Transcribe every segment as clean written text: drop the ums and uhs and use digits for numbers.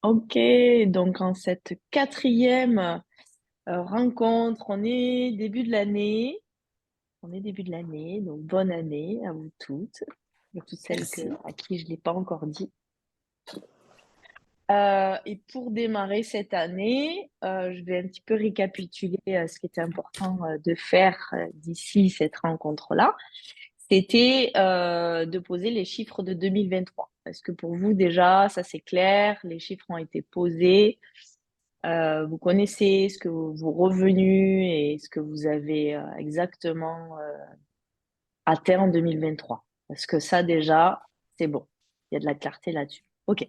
Ok, donc en cette quatrième rencontre, on est début de l'année. On est début de l'année, donc bonne année à vous toutes, et toutes celles Merci. à qui je ne l'ai pas encore dit. Et pour démarrer cette année, je vais un petit peu récapituler ce qui était important de faire d'ici cette rencontre-là. C'était de poser les chiffres de 2023. Est-ce que pour vous déjà, ça c'est clair, les chiffres ont été posés, vous connaissez ce que vos revenus et ce que vous avez exactement atteint en 2023? Parce que ça déjà, c'est bon, il y a de la clarté là-dessus. Ok.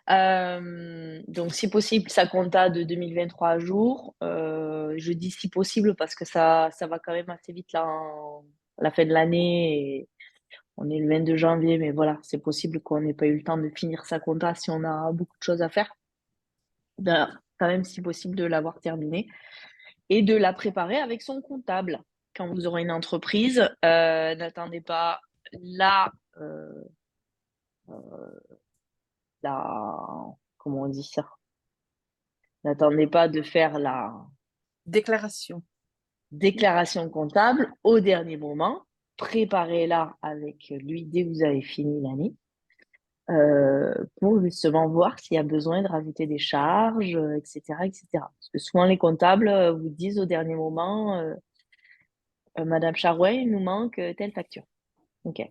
Donc, si possible, ça compta de 2023 à jour. Je dis si possible parce que ça va quand même assez vite là à la fin de l'année. Et on est le 22 janvier, mais voilà, c'est possible qu'on n'ait pas eu le temps de finir sa compta si on a beaucoup de choses à faire. Ben, quand même, si possible, de l'avoir terminée et de la préparer avec son comptable. Quand vous aurez une entreprise, n'attendez pas la, euh, la, comment on dit ça? N'attendez pas de faire la Déclaration. déclaration comptable au dernier moment. Préparez-la avec lui dès que vous avez fini l'année pour justement voir s'il y a besoin de rajouter des charges, etc., etc. Parce que souvent les comptables vous disent au dernier moment, Madame Charouet, il nous manque telle facture. Ok.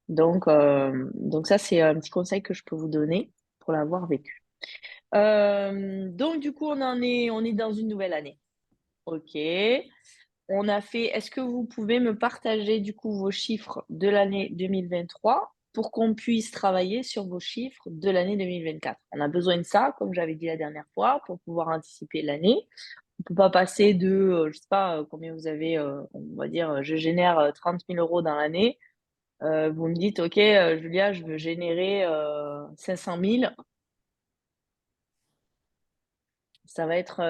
Donc ça, c'est un petit conseil que je peux vous donner pour l'avoir vécu. Donc du coup, on est dans une nouvelle année. Ok. On a fait, est-ce que vous pouvez me partager du coup vos chiffres de l'année 2023 pour qu'on puisse travailler sur vos chiffres de l'année 2024? On a besoin de ça, comme j'avais dit la dernière fois, pour pouvoir anticiper l'année. On peut pas passer de, je sais pas combien vous avez, on va dire, je génère 30 000 euros dans l'année. Vous me dites, OK, Julia, je veux générer 500 000. Ça va être,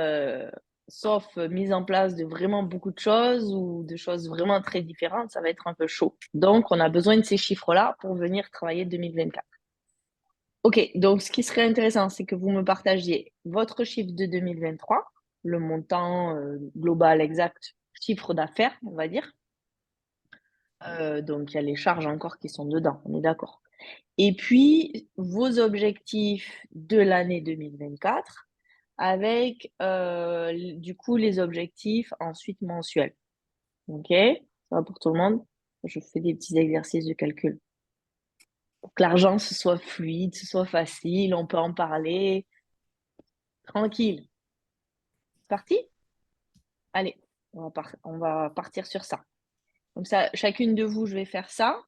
sauf mise en place de vraiment beaucoup de choses ou de choses vraiment très différentes, ça va être un peu chaud. Donc, on a besoin de ces chiffres-là pour venir travailler 2024. OK, donc ce qui serait intéressant, c'est que vous me partagiez votre chiffre de 2023, le montant global exact, chiffre d'affaires, on va dire. Donc, il y a les charges encore qui sont dedans, on est d'accord. Et puis, vos objectifs de l'année 2024 avec du coup les objectifs ensuite mensuels. OK? Ça va pour tout le monde? Je fais des petits exercices de calcul. Pour que l'argent, ce soit fluide, ce soit facile, on peut en parler tranquille. C'est parti? Allez, on va partir sur ça. Comme ça, chacune de vous, je vais faire ça.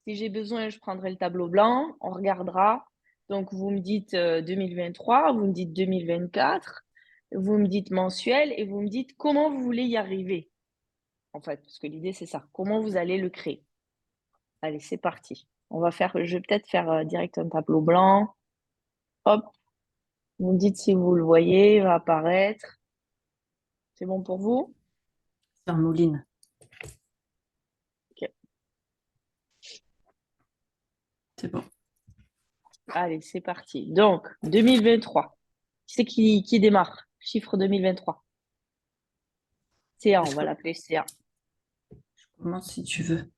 Si j'ai besoin, je prendrai le tableau blanc, on regardera. Donc, vous me dites 2023, vous me dites 2024, vous me dites mensuel et vous me dites comment vous voulez y arriver, en fait, parce que l'idée, c'est ça. Comment vous allez le créer. Allez, c'est parti. Je vais peut-être faire direct un tableau blanc. Hop, vous me dites si vous le voyez, il va apparaître. C'est bon pour vous? Ça mouline. Ok. C'est bon. Allez, c'est parti. Donc, 2023. Qui démarre? Chiffre 2023. CA, on Je va l'appeler CA. commence si tu veux.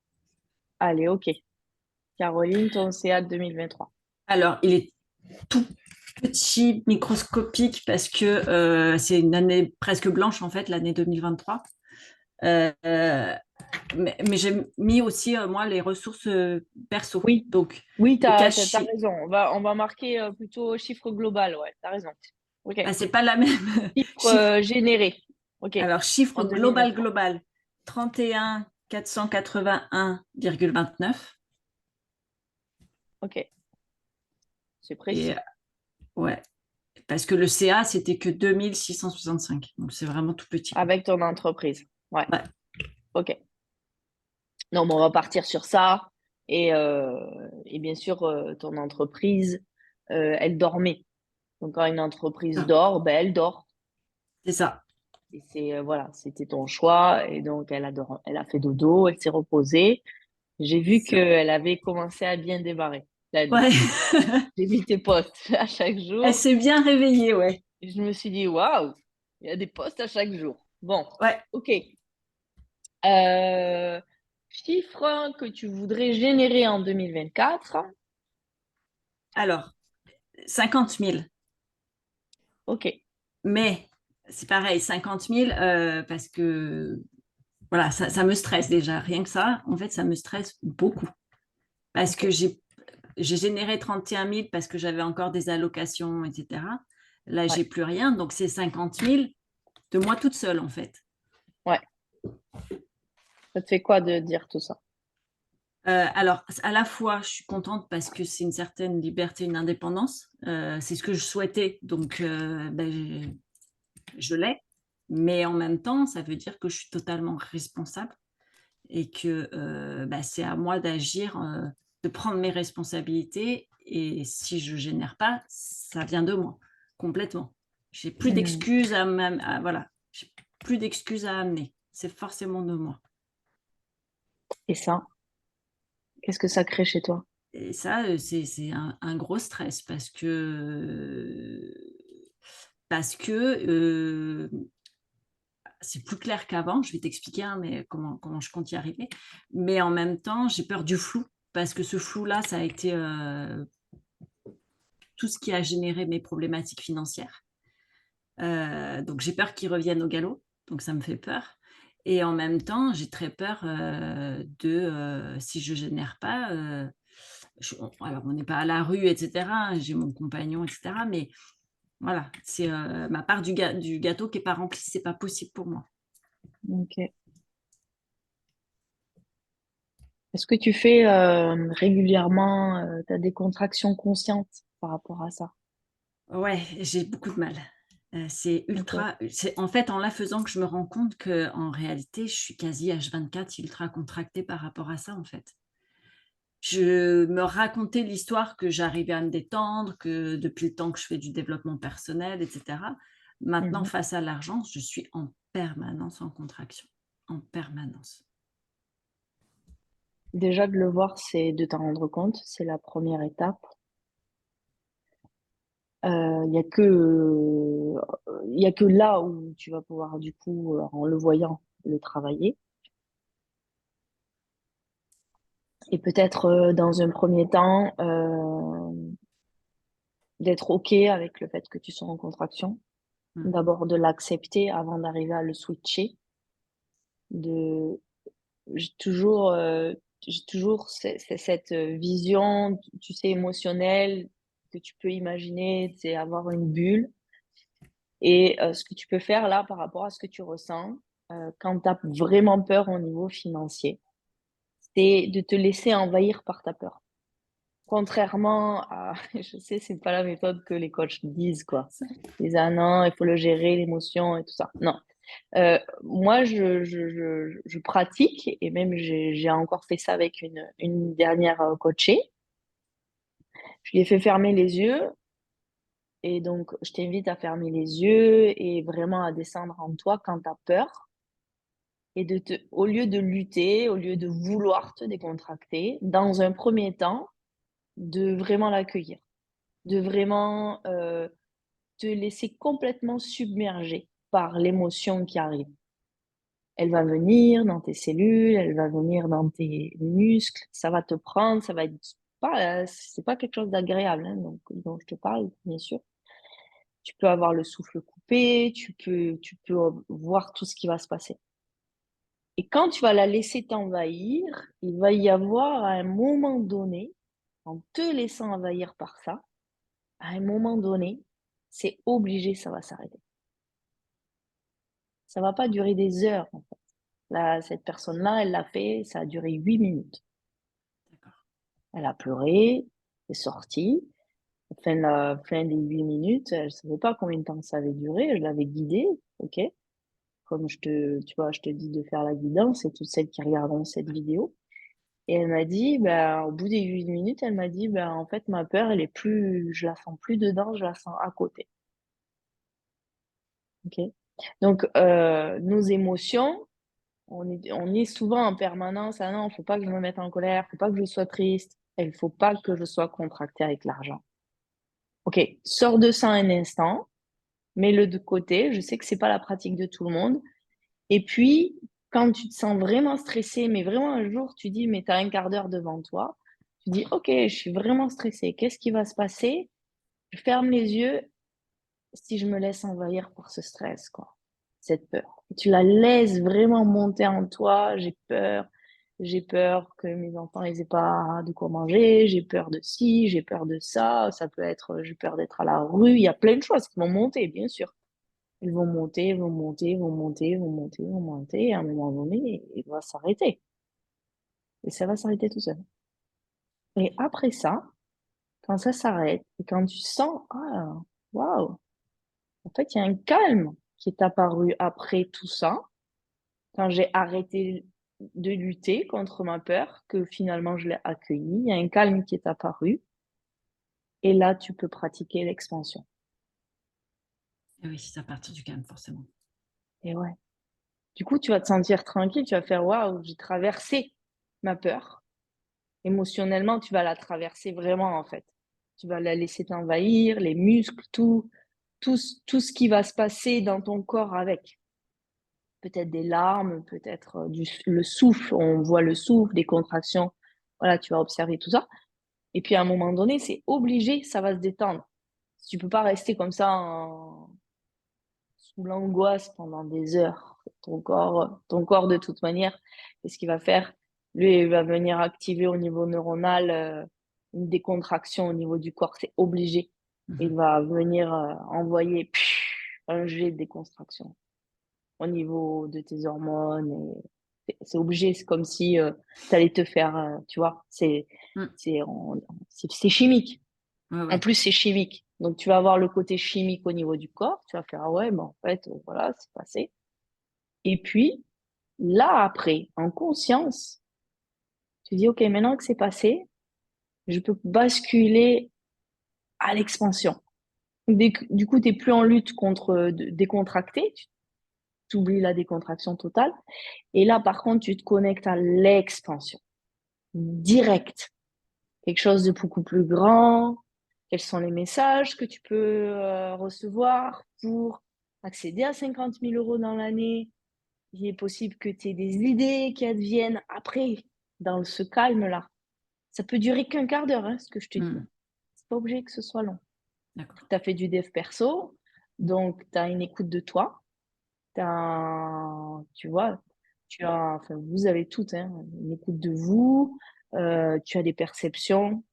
Allez, OK. Caroline, ton CA de 2023. Alors, il est tout petit, microscopique, parce que c'est une année presque blanche, en fait, l'année 2023. Euh, euh, mais j'ai mis aussi, moi, les ressources perso. Oui, Donc, oui, le t'as cash, raison. On va marquer plutôt chiffre global, ouais, t'as raison. OK. ah, c'est pas la même Chiffre chiffre. généré. OK. Alors, chiffre En global, 2023. global, 31 481,29. OK. C'est Et précis. ouais, parce que le CA, c'était que 2665. Donc, c'est vraiment tout petit, quoi. Avec ton entreprise. Ouais. Ouais, OK. Non, mais on va partir sur ça. Et bien sûr, ton entreprise, elle dormait. Donc, quand une entreprise dort, ben, elle dort. c'est ça. Et voilà, c'était ton choix. Et donc, elle a fait dodo, elle s'est reposée. J'ai vu C'est ça. qu'elle avait commencé à bien démarrer. la nuit. Ouais, J'ai mis tes posts à chaque elle jour. s'est bien réveillée, ouais. Et je me suis dit, waouh, il y a des posts à chaque jour. Bon, Ouais. ok. Euh, chiffre que tu voudrais générer en 2024. Alors, 50 000. Ok. Mais c'est pareil, 50 000 parce que voilà, ça me stresse déjà. Rien que ça, en fait, ça me stresse beaucoup. Parce Ok. que j'ai généré 31 000 parce que j'avais encore des allocations, etc. Là, Ouais. j'ai plus rien. Donc, c'est 50 000 de moi toute seule, en fait. Ouais. Ça te fait quoi de dire tout ça? Alors, à la fois, je suis contente parce que c'est une certaine liberté, une indépendance. C'est ce que je souhaitais, donc ben, je l'ai. Mais en même temps, ça veut dire que je suis totalement responsable et que ben, c'est à moi d'agir, de prendre mes responsabilités. Et si je ne génère pas, ça vient de moi, complètement. J'ai plus Hmm. d'excuses voilà, j'ai plus d'excuses à amener. C'est forcément de moi. Et ça, qu'est-ce que ça crée chez toi? Et ça, c'est un gros stress parce que c'est plus clair qu'avant. Je vais t'expliquer hein, mais comment je compte y arriver. Mais en même temps, j'ai peur du flou parce que ce flou-là, ça a été tout ce qui a généré mes problématiques financières. Donc j'ai peur qu'ils reviennent au galop. Donc ça me fait peur. Et en même temps, j'ai très peur si je génère pas. Alors, on n'est pas à la rue, etc. J'ai mon compagnon, etc. Mais voilà, c'est ma part du gâteau qui n'est pas remplie, c'est pas possible pour moi. Ok. Est-ce que tu fais régulièrement, tu as des contractions conscientes par rapport à ça? Ouais, j'ai beaucoup de mal. C'est Ok. ultra. C'est en fait en la faisant que je me rends compte que en réalité, je suis quasi H24 ultra contractée par rapport à ça en fait. Je me racontais l'histoire que j'arrivais à me détendre, que depuis le temps que je fais du développement personnel, etc. Maintenant, Mhm. face à l'argent, je suis en permanence en contraction, en permanence. Déjà de le voir, c'est de t'en rendre compte, c'est la première étape. Il y a il y a que là où tu vas pouvoir du coup, en le voyant, le travailler. Et peut-être dans un premier temps, d'être OK avec le fait que tu sois en contraction. Mm. D'abord de l'accepter avant d'arriver à le switcher. De, j'ai toujours, euh, j'ai toujours cette vision, tu sais, émotionnelle que tu peux imaginer, c'est avoir une bulle. Et ce que tu peux faire là par rapport à ce que tu ressens, quand tu as vraiment peur au niveau financier, c'est de te laisser envahir par ta peur. Contrairement à, je sais, c'est pas la méthode que les coachs disent, quoi. Ils disent, ah non, il faut le gérer, l'émotion et tout ça. Non. Moi, je pratique et même j'ai encore fait ça avec une dernière coachée. Je lui ai fait fermer les yeux et donc je t'invite à fermer les yeux et vraiment à descendre en toi quand tu as peur et au lieu de lutter, au lieu de vouloir te décontracter, dans un premier temps, de vraiment l'accueillir, de vraiment te laisser complètement submerger par l'émotion qui arrive. Elle va venir dans tes cellules, elle va venir dans tes muscles, ça va te prendre, ça va être pas, c'est pas quelque chose d'agréable, hein, donc, dont je te parle, bien sûr. Tu peux avoir le souffle coupé, tu peux voir tout ce qui va se passer. Et quand tu vas la laisser t'envahir, il va y avoir à un moment donné, en te laissant envahir par ça, à un moment donné, c'est obligé, ça va s'arrêter. Ça va pas durer des heures, en fait. Là, cette personne-là, elle l'a fait, ça a duré 8 minutes. D'accord. Elle a pleuré, c'est sorti. Fin des 8 minutes, elle savait pas combien de temps ça avait duré. Je l'avais guidée, ok. Comme tu vois, je te dis de faire la guidance, c'est toutes celles qui regarderont cette vidéo. Et elle m'a dit, ben, au bout des 8 minutes, elle m'a dit, ben, en fait, ma peur, elle est plus, je la sens plus dedans, je la sens à côté. Ok. Donc, nos émotions, on est souvent en permanence, ah non, faut pas que je me mette en colère, faut pas que je sois triste. il ne faut pas que je sois contractée avec l'argent. Ok, sors de ça un instant, mets-le de côté. Je sais que c'est pas la pratique de tout le monde. Et puis, quand tu te sens vraiment stressé, mais vraiment un jour, tu dis, mais tu as un quart d'heure devant toi, tu dis, ok, je suis vraiment stressée. Qu'est-ce qui va se passer? Je ferme les yeux si je me laisse envahir par ce stress, quoi, cette peur. Et tu la laisses vraiment monter en toi. J'ai peur que mes enfants ils aient pas de quoi manger, j'ai peur de ci, j'ai peur de ça. Ça peut être, j'ai peur d'être à la rue. Il y a plein de choses qui vont monter, bien sûr. Ils vont monter, vont monter, vont monter, vont monter, vont monter. Et à un moment donné, il va s'arrêter. Et ça va s'arrêter tout seul. Et après ça, quand ça s'arrête et quand tu sens, ah, waouh, en fait, il y a un calme qui est apparu après tout ça, quand j'ai arrêté de lutter contre ma peur, que finalement je l'ai accueillie. Il y a un calme qui est apparu. Et là, tu peux pratiquer l'expansion. Et oui, c'est à partir du calme, forcément. Et ouais. Du coup, tu vas te sentir tranquille. Tu vas faire waouh, j'ai traversé ma peur. Émotionnellement, tu vas la traverser vraiment, en fait. Tu vas la laisser t'envahir, les muscles, tout ce qui va se passer dans ton corps avec. Peut-être des larmes, peut-être le souffle, on voit le souffle, des contractions. Voilà, tu vas observer tout ça. Et puis à un moment donné, c'est obligé, ça va se détendre. Tu peux pas rester comme ça sous l'angoisse pendant des heures. Ton corps de toute manière, qu'est-ce qu'il va faire? Lui, il va venir activer au niveau neuronal une décontraction au niveau du corps. C'est obligé. Il Mhm. va venir envoyer un jet de décontraction au niveau de tes hormones. C'est obligé, c'est comme si tu allais te faire, tu vois, Mm. c'est chimique. Ouais, En ouais. plus, c'est chimique. Donc, tu vas avoir le côté chimique au niveau du corps. Tu vas faire, ah ouais, mais en fait, voilà, c'est passé. Et puis, là, après, en conscience, tu dis, OK, maintenant que c'est passé, je peux basculer à l'expansion. Du coup, tu n'es plus en lutte contre décontracter. Tu oublies la décontraction totale. Et là, par contre, tu te connectes à l'expansion. Direct. Quelque chose de beaucoup plus grand. Quels sont les messages que tu peux recevoir pour accéder à 50 000 € dans l'année? Il est possible que tu aies des idées qui adviennent après, dans ce calme-là. Ça peut durer qu'un quart d'heure, hein, ce que je te dis. Mm. C'est pas obligé que ce soit long. D'accord. Tu as fait du dev perso, donc tu as une écoute de toi. Tu vois, enfin, vous avez toutes, hein, une écoute de vous, tu as des perceptions.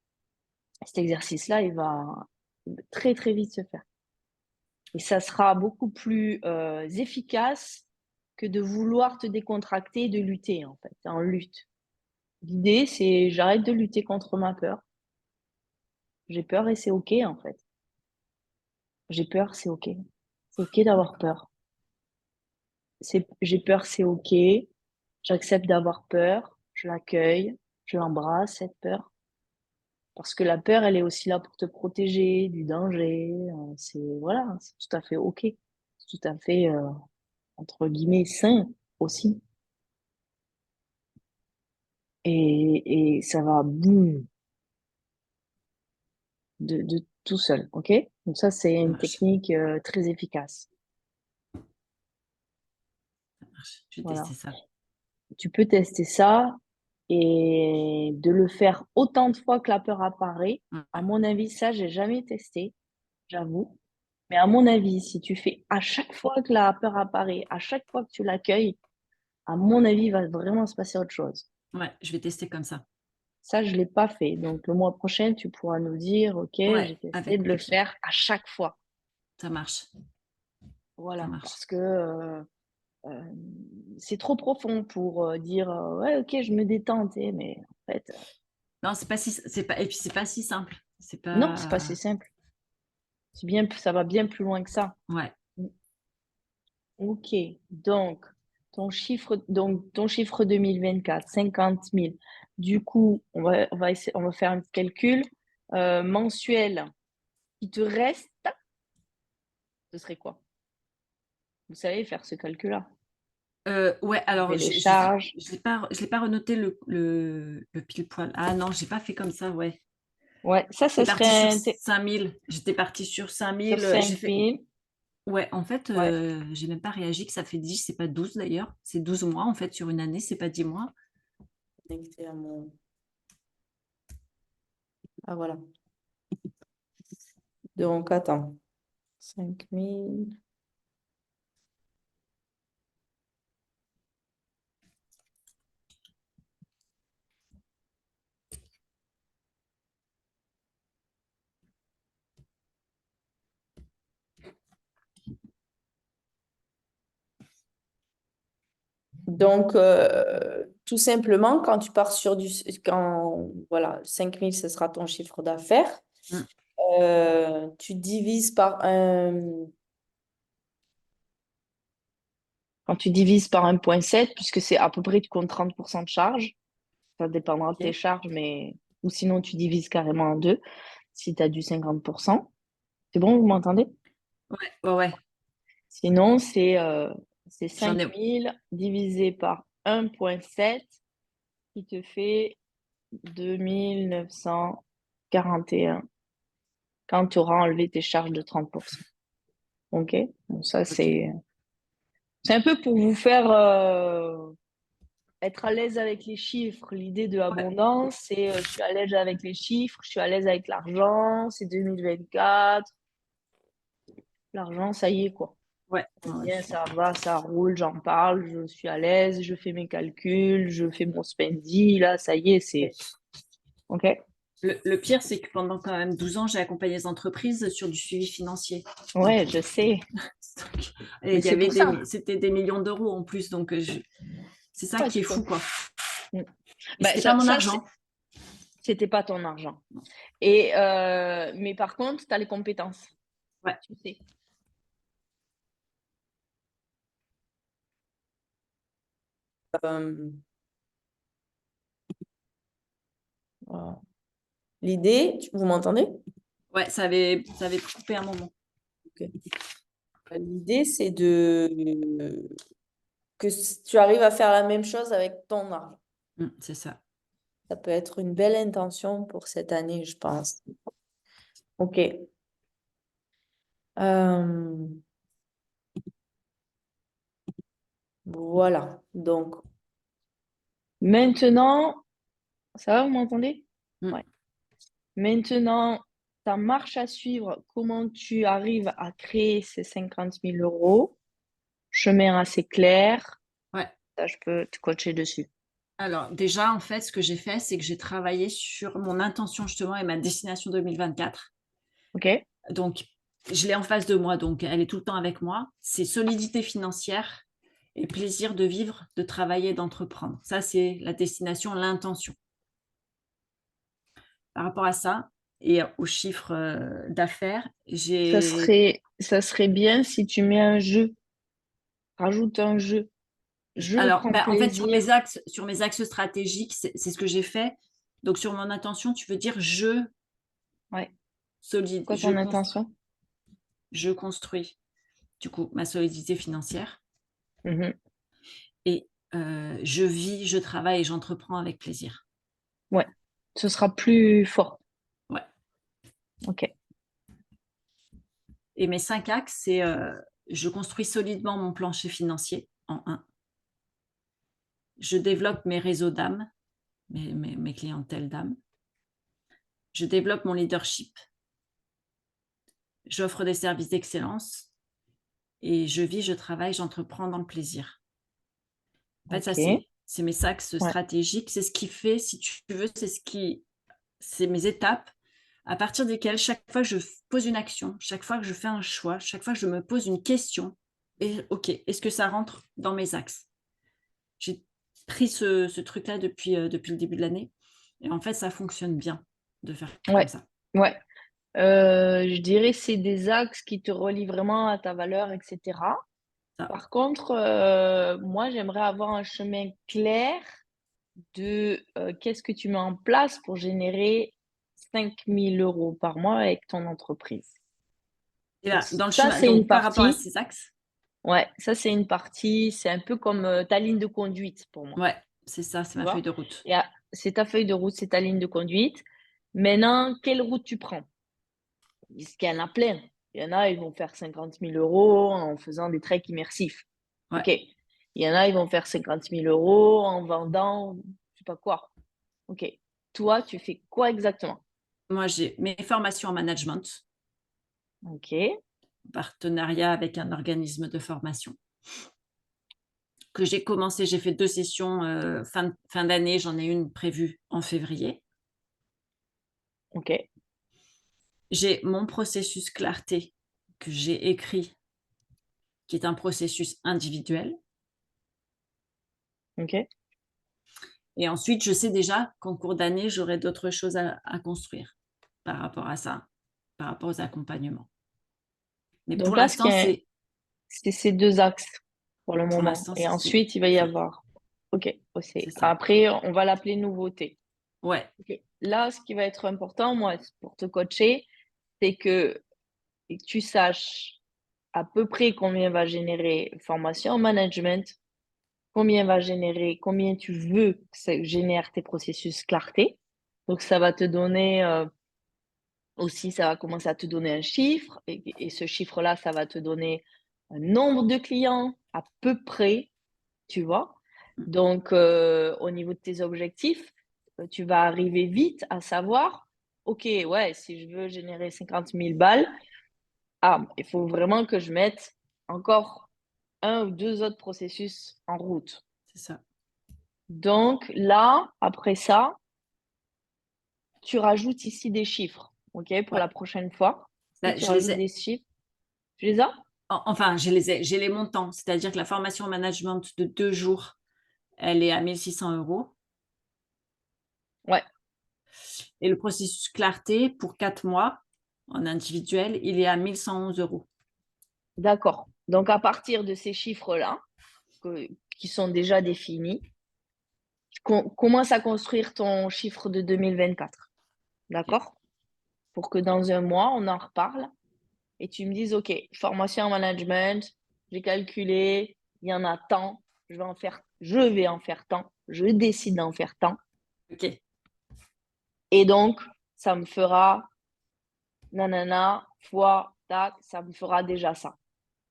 Cet exercice-là, il va très, très vite se faire. Et ça sera beaucoup plus efficace que de vouloir te décontracter et de lutter, en fait, en lutte. L'idée, c'est j'arrête de lutter contre ma peur. J'ai peur et c'est OK, en fait. J'ai peur, c'est OK. C'est OK d'avoir D'accord. peur. J'ai peur, c'est OK. J'accepte d'avoir peur. Je l'accueille. Je l'embrasse, cette peur. Parce que la peur, elle est aussi là pour te protéger du danger. Voilà, c'est tout à fait OK. C'est tout à fait, entre guillemets, sain aussi. Et ça va, boum, de tout seul. OK? Donc ça, c'est Ça une marche. technique très efficace. Ça marche. Je vais Voilà. tester ça. Tu peux tester ça et de le faire autant de fois que la peur apparaît. À Ouais. mon avis, ça, j'ai jamais testé, j'avoue. Mais à mon avis, si tu fais à chaque fois que la peur apparaît, à chaque fois que tu l'accueilles, à mon avis, il va vraiment se passer autre chose. Ouais, je vais tester comme ça. Ça, je l'ai pas fait. Donc, le mois prochain, tu pourras nous dire, OK, Ouais, j'ai testé avec de le plaisir. faire à chaque fois. Ça marche. Ça Voilà. marche. Parce que euh, c'est trop profond pour dire, ouais, OK, je me détends, tu sais, mais en fait, Non, c'est pas, et puis c'est pas si simple. C'est non, c'est pas si pas, simple. Ça va bien plus loin que ça. ouais. OK. Donc, ton chiffre 2024, 50 000. Du coup, on va faire un petit calcul mensuel. Il te reste, ce serait quoi? Vous savez faire ce calcul-là. Ouais, Tu alors fais les charges. je l'ai pas renoté le pile poil. Ah non, j'ai pas fait comme ça, ouais. Ouais, ça J'étais partie sur serait 5 000. J'étais partie sur cinq sur mille. J'ai cinq fait. mille. Ouais, en fait, Ouais. j'ai même pas réagi que ça fait 10, c'est pas 12 d'ailleurs. C'est 12 mois en fait sur une année, c'est pas 10 mois. Connecté à mon... Ah, voilà. Donc, attends. 5 000. Donc, tout simplement, quand tu pars sur du... Quand, voilà, 5 000, ce sera ton chiffre d'affaires. Mmh. Tu divises par un... Quand tu divises par 1,7, puisque c'est à peu près, tu comptes 30% de charge. Ça dépendra de tes Ok. charges, mais ou sinon tu divises carrément en deux si tu as du 50%. C'est bon, vous m'entendez? Ouais, ouais, ouais. Sinon, c'est J'en ai. 5 000 divisé par 1,7 qui te fait 2 941 quand tu auras enlevé tes charges de 30%. OK? Bon, ça, Ok. c'est un peu pour vous faire être à l'aise avec les chiffres. L'idée de Ouais, l'abondance, c'est je suis à l'aise avec les chiffres, je suis à l'aise avec l'argent, c'est 2024. L'argent, ça y est, quoi. ouais, C'est ouais, bien, ça va, ça roule, j'en parle, je suis à l'aise, je fais mes calculs, je fais mon spendy, là, ça y est, c'est... ouais. OK? Le pire, c'est que pendant quand même 12 ans, j'ai accompagné les entreprises sur du suivi financier. Donc, Ouais, je sais. et Mais il y c'est avait pour ça. c'était des millions d'euros en plus. Donc, c'est ça Ouais, qui est c'est pour... fou, quoi. Mm. Et Ben, c'était pas mon ça argent. c'était pas ton argent. Mais par contre, tu as les compétences. Ouais. Tu sais. Euh, voilà. L'idée, vous m'entendez? Ouais, ça avait coupé un moment. Ok. L'idée, c'est que tu arrives à faire la même chose avec ton argent. C'est ça. Ça peut être une belle intention pour cette année, je pense. OK. Euh, voilà. Donc, Maintenant, ça va, vous m'entendez? Mm. Ouais. Maintenant, ta marche à suivre, comment tu arrives à créer ces 50 000 euros? Chemin assez clair. Ouais. Ça, je peux te coacher dessus. Alors, déjà, en fait, ce que j'ai fait, c'est que j'ai travaillé sur mon intention justement et ma destination 2024. OK? Donc, je l'ai en face de moi, donc elle est tout le temps avec moi. C'est solidité financière et plaisir de vivre, de travailler, d'entreprendre. Ça, c'est la destination, l'intention. Par rapport à ça et aux chiffres d'affaires, Ça serait bien si tu mets un jeu. Rajoute un jeu. Je alors, prends bah, en fait, plaisir. sur mes axes stratégiques, c'est ce que j'ai fait. Donc, sur mon intention, tu veux dire je Ouais. solide, Quoi ton intention? je construis, du coup, ma solidité financière Mhm. et je vis, je travaille et j'entreprends avec plaisir. Ouais. Ce sera plus fort. Ouais. OK. Et mes 5 axes, c'est je construis solidement mon plancher financier en un. Je développe mes réseaux d'âmes, mes clientèles d'âmes. Je développe mon leadership. J'offre des services d'excellence et je vis, je travaille, j'entreprends dans le plaisir. En fait, ça, OK. c'est mes axes Ouais. stratégiques. C'est ce qui fait, si tu veux, c'est mes étapes à partir desquelles, chaque fois que je pose une action, chaque fois que je fais un choix, chaque fois que je me pose une question, et OK, est-ce que ça rentre dans mes axes? J'ai pris ce truc-là depuis le début de l'année et en fait, ça fonctionne bien de faire comme Ouais. ça. Ouais. Je dirais c'est des axes qui te relient vraiment à ta valeur, etc. Ça. Par contre, moi, j'aimerais avoir un chemin clair de qu'est-ce que tu mets en place pour générer 5 000 euros par mois avec ton entreprise. Et là, dans le Ça, chemin, c'est une donc par rapport à partie. ces axes? Ouais, ça, c'est une partie, c'est un peu comme ta ligne de conduite pour moi, Ouais, c'est ça, c'est tu ma feuille vois. de route. C'est ta feuille de route, c'est ta ligne de conduite. Maintenant, quelle route tu prends? Parce qu'il y en a plein. Il y en a, ils vont faire 50 000 € en faisant des treks immersifs. Ouais. OK. Il y en a, ils vont faire 50 000 € en vendant, je sais pas quoi. OK. Toi, tu fais quoi exactement? Moi, j'ai mes formations en management, OK. en partenariat avec un organisme de formation que j'ai commencé. J'ai fait 2 sessions, fin d'année, j'en ai une prévue en février. OK. J'ai mon processus clarté que j'ai écrit, qui est un processus individuel. OK. Et ensuite, je sais déjà qu'en cours d'année, j'aurai d'autres choses à construire par rapport à ça, par rapport aux accompagnements. Mais Donc là, c'est ces deux axes pour le pour moment. l'instant, Et c'est ensuite, il va y avoir. OK. c'est ça. Après, on va l'appeler nouveauté. Ouais, OK. Là, ce qui va être important, moi, pour te coacher, c'est que tu saches à peu près combien va générer formation en management, combien tu veux que ça génère tes processus clarté. Donc, ça va te donner aussi, ça va commencer à te donner un chiffre, et ce chiffre-là, ça va te donner un nombre de clients à peu près, tu vois. mmh, Donc, au niveau de tes objectifs, tu vas arriver vite à savoir, OK, ouais, si je veux générer 50 000 balles, il faut vraiment que je mette encore un ou deux autres processus en route. c'est ça. Donc là, après ça, tu rajoutes ici des chiffres, OK, pour Ouais. la prochaine fois. Si Bah, tu je les rajoutes ai des chiffres, tu les as? enfin, j'ai les montants, c'est-à-dire que la formation en management de 2 jours, elle est à 1 600 € Ouais, et le processus clarté pour 4 mois en individuel, il est à 1 111 €. d'accord. Donc à partir de ces chiffres-là, qui sont déjà définis, tu commences à construire ton chiffre de 2024, OK. d'accord? Pour que dans un mois, on en reparle et tu me dises: «OK, formation en management, j'ai calculé, il y en a tant, je vais en faire tant, je décide d'en faire tant OK. et donc ça me fera nanana fois tac, ça me fera déjà ça».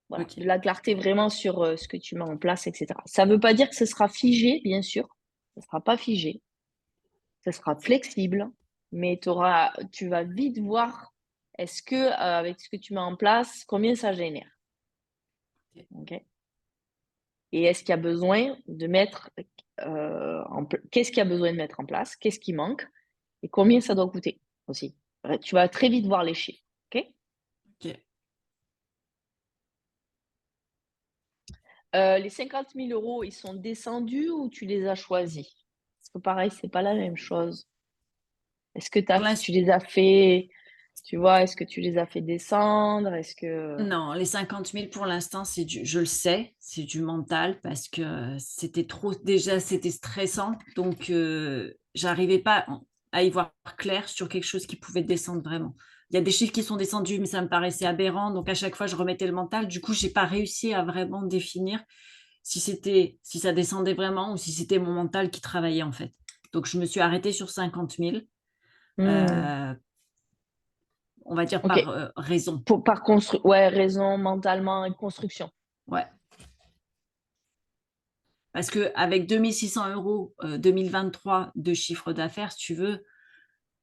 Voilà, de OK. la clarté vraiment sur, ce que tu mets en place et cetera. Ça ne veut pas dire que ce sera figé, bien sûr, ce ne sera pas figé, ce sera flexible, mais tu vas vite voir, est-ce que, avec ce que tu mets en place, combien ça génère? OK. OK? Et est-ce qu'il y a besoin de mettre, qu'est-ce qu'il y a besoin de mettre en place? Qu'est-ce qui manque? Et combien ça doit coûter aussi? Tu vas très vite voir les chiffres, OK? OK. Les 50 000 €, ils sont descendus ou tu les as choisis? Parce que pareil, c'est pas la même chose. Est-ce que Pour l'inst tu les as fait, tu vois, est-ce que tu les as fait descendre? Est-ce que Non, les 50 000 pour l'instant, c'est du je le sais, c'est du mental parce que c'était trop déjà, c'était stressant donc j'arrivais pas à y voir clair sur quelque chose qui pouvait descendre vraiment. Il y a des chiffres qui sont descendus, mais ça me paraissait aberrant, donc à chaque fois, je remettais le mental. Du coup, j'ai pas réussi à vraiment définir si ça descendait vraiment ou si c'était mon mental qui travaillait, en fait. Donc je me suis arrêtée sur 50 000, mmh, heu, on va dire OK. par, raison. Ouais, raison, mentalement et construction. Ouais. Parce qu'avec 2 600 €, 2023 de chiffre d'affaires, si tu veux,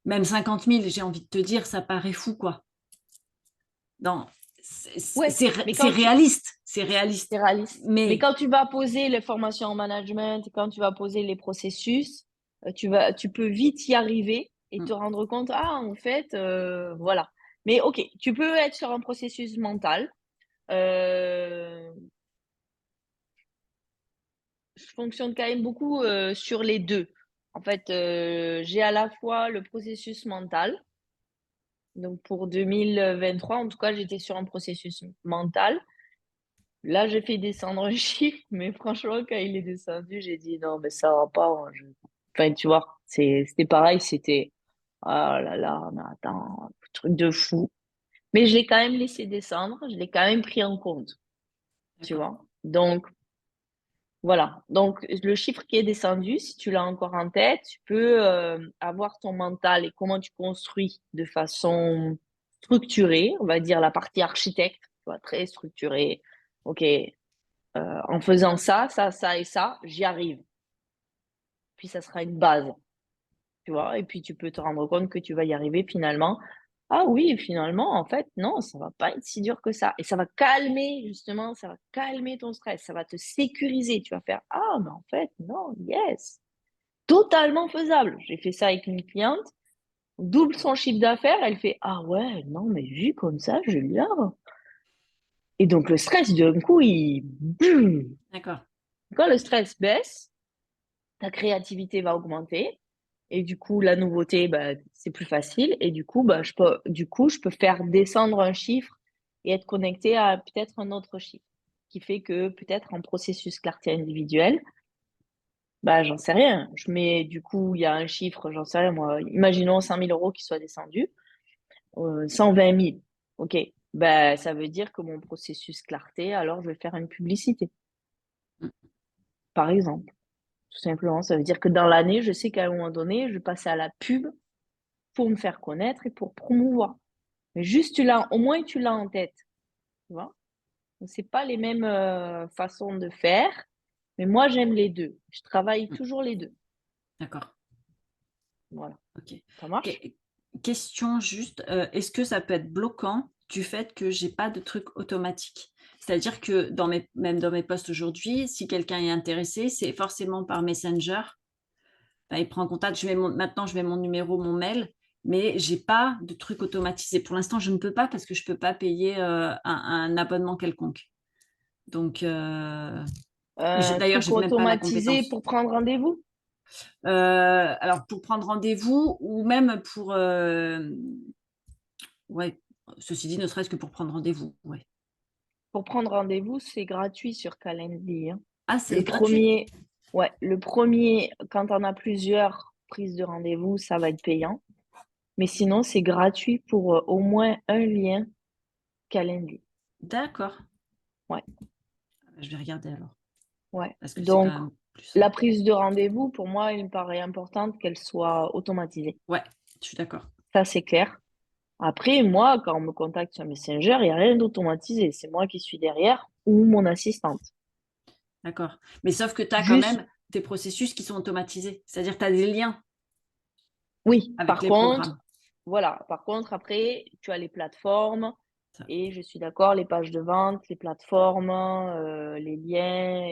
même 50 000, j'ai envie de te dire, ça paraît fou, quoi. Non, Ouais, mais c'est quand tu réaliste, c'est c'est réaliste. réaliste. Mais Mais quand tu vas poser les formations en management, quand tu vas poser les processus, tu peux vite y arriver et mmh, te rendre compte: «Ah, en fait, voilà». Mais OK, tu peux être sur un processus mental. Heu, je fonctionne quand même beaucoup, sur les 2. En fait, j'ai à la fois le processus mental, donc pour 2023, en tout cas, j'étais sur un processus mental. Là, j'ai fait descendre un chiffre, mais franchement, quand il est descendu, j'ai dit: «Non, mais ça va pas, moi, enfin, tu vois? C'était pareil, c'était: «Oh là là, mais attends, truc de fou». Mais je l'ai quand même laissé descendre, je l'ai quand même pris en compte. tu D'accord. vois. Donc, voilà. Donc, le chiffre qui est descendu, si tu l'as encore en tête, tu peux avoir ton mental et comment tu construis de façon structurée, on va dire la partie architecte, tu vois, très structurée. OK, en faisant ça, ça et ça, j'y arrive. Puis ça sera une base, tu vois. Et puis tu peux te rendre compte que tu vas y arriver finalement. Ah oui, finalement, en fait, non, ça va pas être si dur que ça. Et ça va calmer, justement, ça va calmer ton stress, ça va te sécuriser. Tu vas faire, ah, mais en fait, non, yes, totalement faisable. J'ai fait ça avec une cliente, double son chiffre d'affaires, elle fait, ah ouais, non, mais vu comme ça, Julia. Et donc le stress, d'un coup, boum. D'accord. Quand le stress baisse, ta créativité va augmenter. Et du coup, la nouveauté, bah, c'est plus facile. Et du coup, bah, je peux faire descendre un chiffre et être connecté à peut-être un autre chiffre. Qui fait que peut-être en processus clarté individuel, bah, j'en sais rien. Je mets, du coup, il y a un chiffre, j'en sais rien, moi, imaginons 100 000 euros qui soit descendu, 120 000. OK. Bah, ça veut dire que mon processus clarté, alors je vais faire une publicité, Mm. par exemple. Tout simplement, ça veut dire que dans l'année, je sais qu'à un moment donné, je vais passer à la pub pour me faire connaître et pour promouvoir. Mais juste, au moins, tu l'as en tête. Tu vois? C'est pas les mêmes façons de faire, mais moi, j'aime les deux. Je travaille Mm. toujours les deux. D'accord. Voilà. Ok. Ça marche? Que- Question juste, est-ce que ça peut être bloquant du fait que j'ai pas de truc automatique? C'est-à-dire que même dans mes posts aujourd'hui, si quelqu'un est intéressé, c'est forcément par Messenger. Enfin, il prend contact. Maintenant, je mets mon numéro, mon mail, mais j'ai pas de truc automatisé. Pour l'instant, je ne peux pas parce que je peux pas payer un abonnement quelconque. Donc, d'ailleurs, Truc j'ai même pas la automatisé compétence. pour prendre rendez-vous? Alors, pour prendre rendez-vous ou même pour, ouais, ceci dit, ne serait-ce que pour prendre rendez-vous, ouais. Pour prendre rendez-vous, c'est gratuit sur Calendly, hein. Ah, Le c'est gratuit? premier, ouais, le premier, quand on a plusieurs prises de rendez-vous, ça va être payant. Mais sinon, c'est gratuit pour au moins un lien Calendly. D'accord. Ouais, Je vais regarder alors, ouais. parce que c'est quand Donc, même plus la simple. prise de rendez-vous, pour moi, il me paraît importante qu'elle soit automatisée. Ouais, je suis d'accord. Ça, c'est clair. Après, moi, quand on me contacte sur Messenger, il n'y a rien d'automatisé. C'est moi qui suis derrière ou mon assistante. D'accord. Mais sauf que tu as quand Juste, même des processus qui sont automatisés. C'est-à-dire que tu as des liens oui. avec Par les contre, programmes. voilà. Par contre, après, tu as les plateformes Ça. et je suis d'accord, les pages de vente, les plateformes, les liens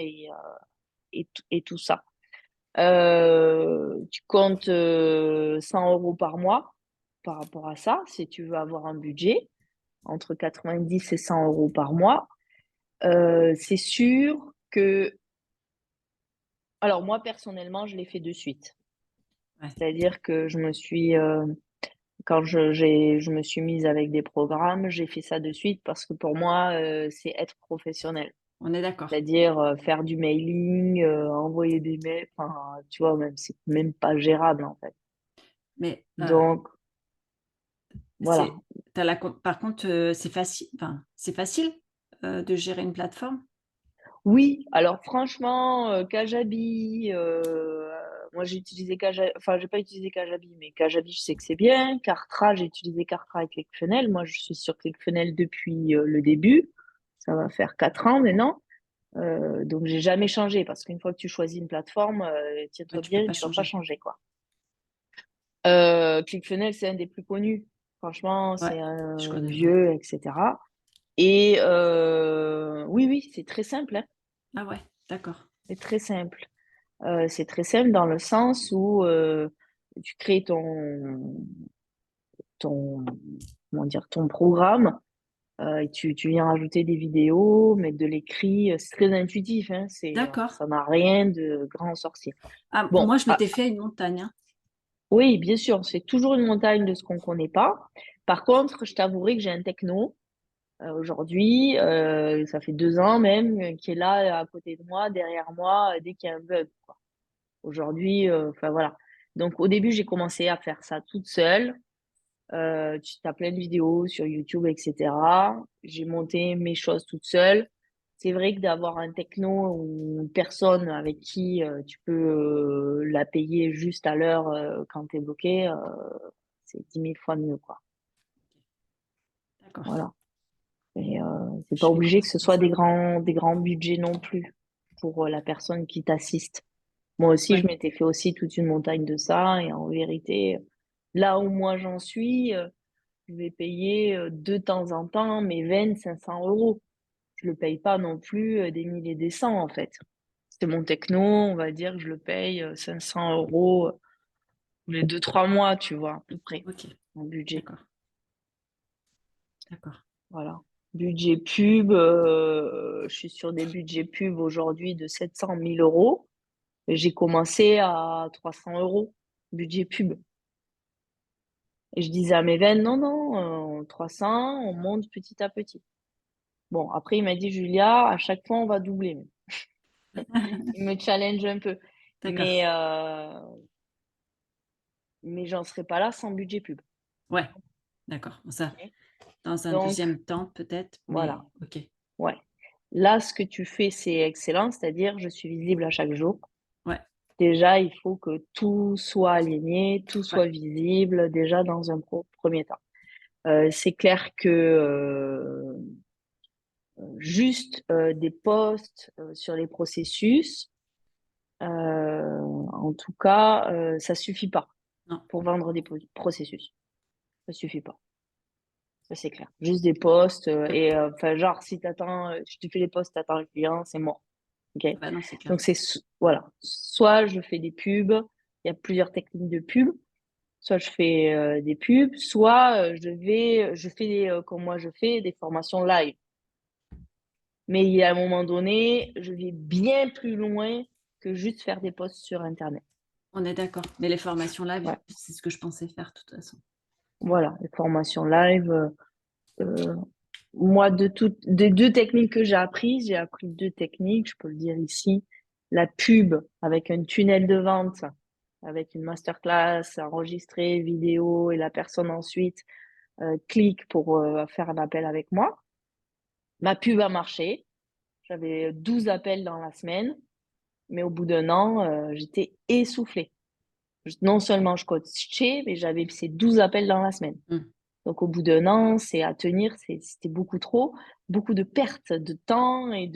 et tout ça. Tu comptes 100 euros par mois par rapport à ça, si tu veux avoir un budget entre 90 et 100 euros par mois. C'est sûr que, alors moi personnellement, je l'ai fait de suite. Ouais. C'est-à-dire que je me suis mise avec des programmes, j'ai fait ça de suite parce que pour moi, c'est être professionnel. On est d'accord. C'est-à-dire faire du mailing, envoyer des mails, enfin, tu vois, même, c'est même pas gérable en fait. Mais Donc, voilà. par contre, c'est facile. Enfin, c'est facile de gérer une plateforme. Oui, alors franchement, Kajabi, moi j'ai utilisé Kajabi, enfin j'ai pas utilisé Kajabi, mais Kajabi je sais que c'est bien. Kartra, j'ai utilisé Kartra avec ClickFunnels. Moi je suis sur ClickFunnels depuis le début. Ça va faire 4 ans maintenant. Donc j'ai jamais changé parce qu'une fois que tu choisis une plateforme, Ouais, tiens-toi tu peux bien, pas tu vas pas changer. changer quoi. ClickFunnels, c'est un des plus connus. Franchement, Ouais, c'est je un connais. Ouais. vieux, etc. Et oui, oui, c'est très simple, hein. Ah ouais, d'accord. C'est très simple. C'est très simple dans le sens où tu crées ton, comment dire, ton programme et tu viens rajouter des vidéos, mettre de l'écrit. C'est très intuitif, hein, D'accord. ça n'a rien de grand sorcier. Ah, Bon, moi, je m'étais fait une montagne, hein. oui, bien sûr, c'est toujours une montagne de ce qu'on ne connaît pas. Par contre, je t'avouerai que j'ai un techno aujourd'hui, ça fait 2 ans même, qui est là à côté de moi, derrière moi, dès qu'il y a un bug, quoi. Aujourd'hui, enfin voilà. Donc au début, j'ai commencé à faire ça toute seule. Tu as plein de vidéos sur YouTube, etc. J'ai monté mes choses toute seule. c'est vrai que d'avoir un techno ou une personne avec qui tu peux la payer juste à l'heure quand tu es bloqué, c'est 10 000 fois mieux, quoi. D'accord. Voilà. Et c'est pas Je vais obligé que ce commencer soit ça. des grands budgets non plus pour la personne qui t'assiste. Moi aussi, je Ouais, m'étais fait aussi toute une montagne de ça. Et en vérité, là où moi j'en suis, je vais payer de temps en temps mes 500 euros. Je le paye pas non plus des milliers des cents, en fait. C'est mon techno, on va dire que je le paye 500 euros les 2, 3 mois, tu vois, à peu près, ok, mon budget. d'accord, d'accord. Voilà. Budget pub, je suis sur des budgets pub aujourd'hui de 700 000 euros. J'ai commencé à 300 euros, budget pub. Et je disais à mes veines, non, non, 300, on monte petit à petit. Bon, après, il m'a dit, Julia, à chaque fois, on va doubler. Il me challenge un peu. D'accord. Mais j'en serais pas là sans budget pub. Ouais, d'accord. Ça, Ok. dans un Donc, deuxième temps, peut-être, mais voilà. ok. Ouais. Là, ce que tu fais, c'est excellent, c'est-à-dire, je suis visible à chaque jour. Ouais, Déjà, il faut que tout soit aligné, tout ouais, soit visible, déjà dans un premier temps. C'est clair que juste des posts sur les processus, en tout cas, ça suffit pas non, pour vendre des processus. Ça suffit pas. Ça, c'est clair. Juste des posts et enfin, genre, si t'attends, je te fais les posts, t'attends le client, c'est mort. OK? bah non, c'est Donc, clair. voilà. Soit je fais des pubs, il y a plusieurs techniques de pub. Soit je fais des pubs, soit je fais comme moi je fais des formations live. Mais il y a un moment donné, je vais bien plus loin que juste faire des posts sur Internet. On est d'accord. Mais les formations live, Ouais. c'est ce que je pensais faire de toute façon. Voilà, les formations live. Euh, Moi, des deux techniques que j'ai appris deux techniques, je peux le dire ici. La pub avec un tunnel de vente, avec une masterclass enregistrée, vidéo, et la personne ensuite clique pour faire un appel avec moi. Ma pub a marché. J'avais 12 appels dans la semaine, mais au bout d'un an, j'étais essoufflée. Non seulement je coachais, mais j'avais ces 12 appels dans la semaine. Mm. Donc au bout d'un an, c'est à tenir, c'était beaucoup trop, beaucoup de pertes de temps et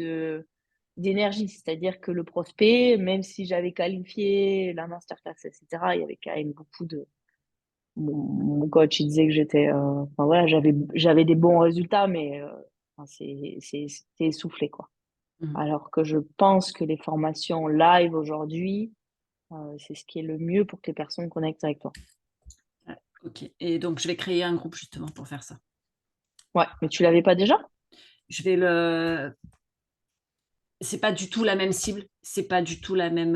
d'énergie. C'est-à-dire que le prospect, même si j'avais qualifié la masterclass, etc., il y avait quand même beaucoup de... Mon coach, il disait que enfin voilà, j'avais des bons résultats, mais enfin, c'était essoufflé, quoi. Mm. Alors que je pense que les formations live aujourd'hui, c'est ce qui est le mieux pour que les personnes connectent avec toi. Ouais, ok. Et donc, je vais créer un groupe justement pour faire ça. Ouais, mais tu l'avais pas déjà? Je vais le. C'est pas du tout la même cible. C'est pas du tout la même.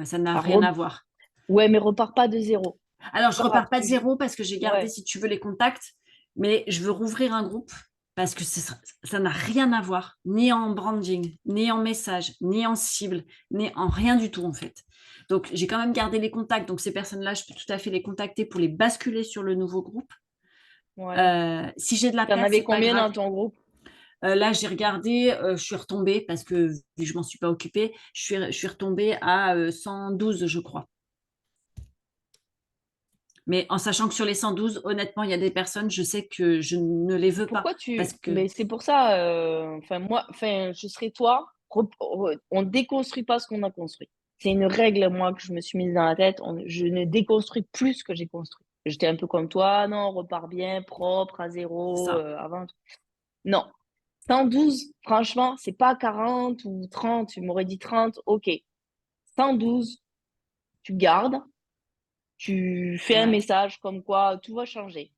Ça n'a Ah, rien à voir. ouais, mais repars pas de zéro. Alors, je Pars repars pas de toujours. zéro parce que j'ai gardé, Ouais, si tu veux, les contacts, mais je veux rouvrir un groupe parce que ça n'a rien à voir, ni en branding, ni en message, ni en cible, ni en rien du tout, en fait. Donc, j'ai quand même gardé les contacts. Donc, ces personnes-là, je peux tout à fait les contacter pour les basculer sur le nouveau groupe. ouais. Si j'ai de la T'en perte, avais c'est pas combien grave. dans ton groupe? Là, j'ai regardé, je suis retombée parce que vu que je m'en suis pas occupée, je suis retombée à 112, je crois. Mais en sachant que sur les 112, honnêtement, il y a des personnes, je sais que je ne les veux pas parce que Mais c'est pour ça, enfin, moi, enfin, je serais toi, on déconstruit pas ce qu'on a construit. C'est une règle, moi, que je me suis mise dans la tête. Je ne déconstruis plus ce que j'ai construit. J'étais un peu comme toi, non, on repart bien, propre, à c'est zéro, ça. avant. Non. 112, franchement, c'est pas 40 ou 30. Tu m'aurais dit 30, ok. 112, tu gardes, tu fais un Ouais, message comme quoi tout va changer.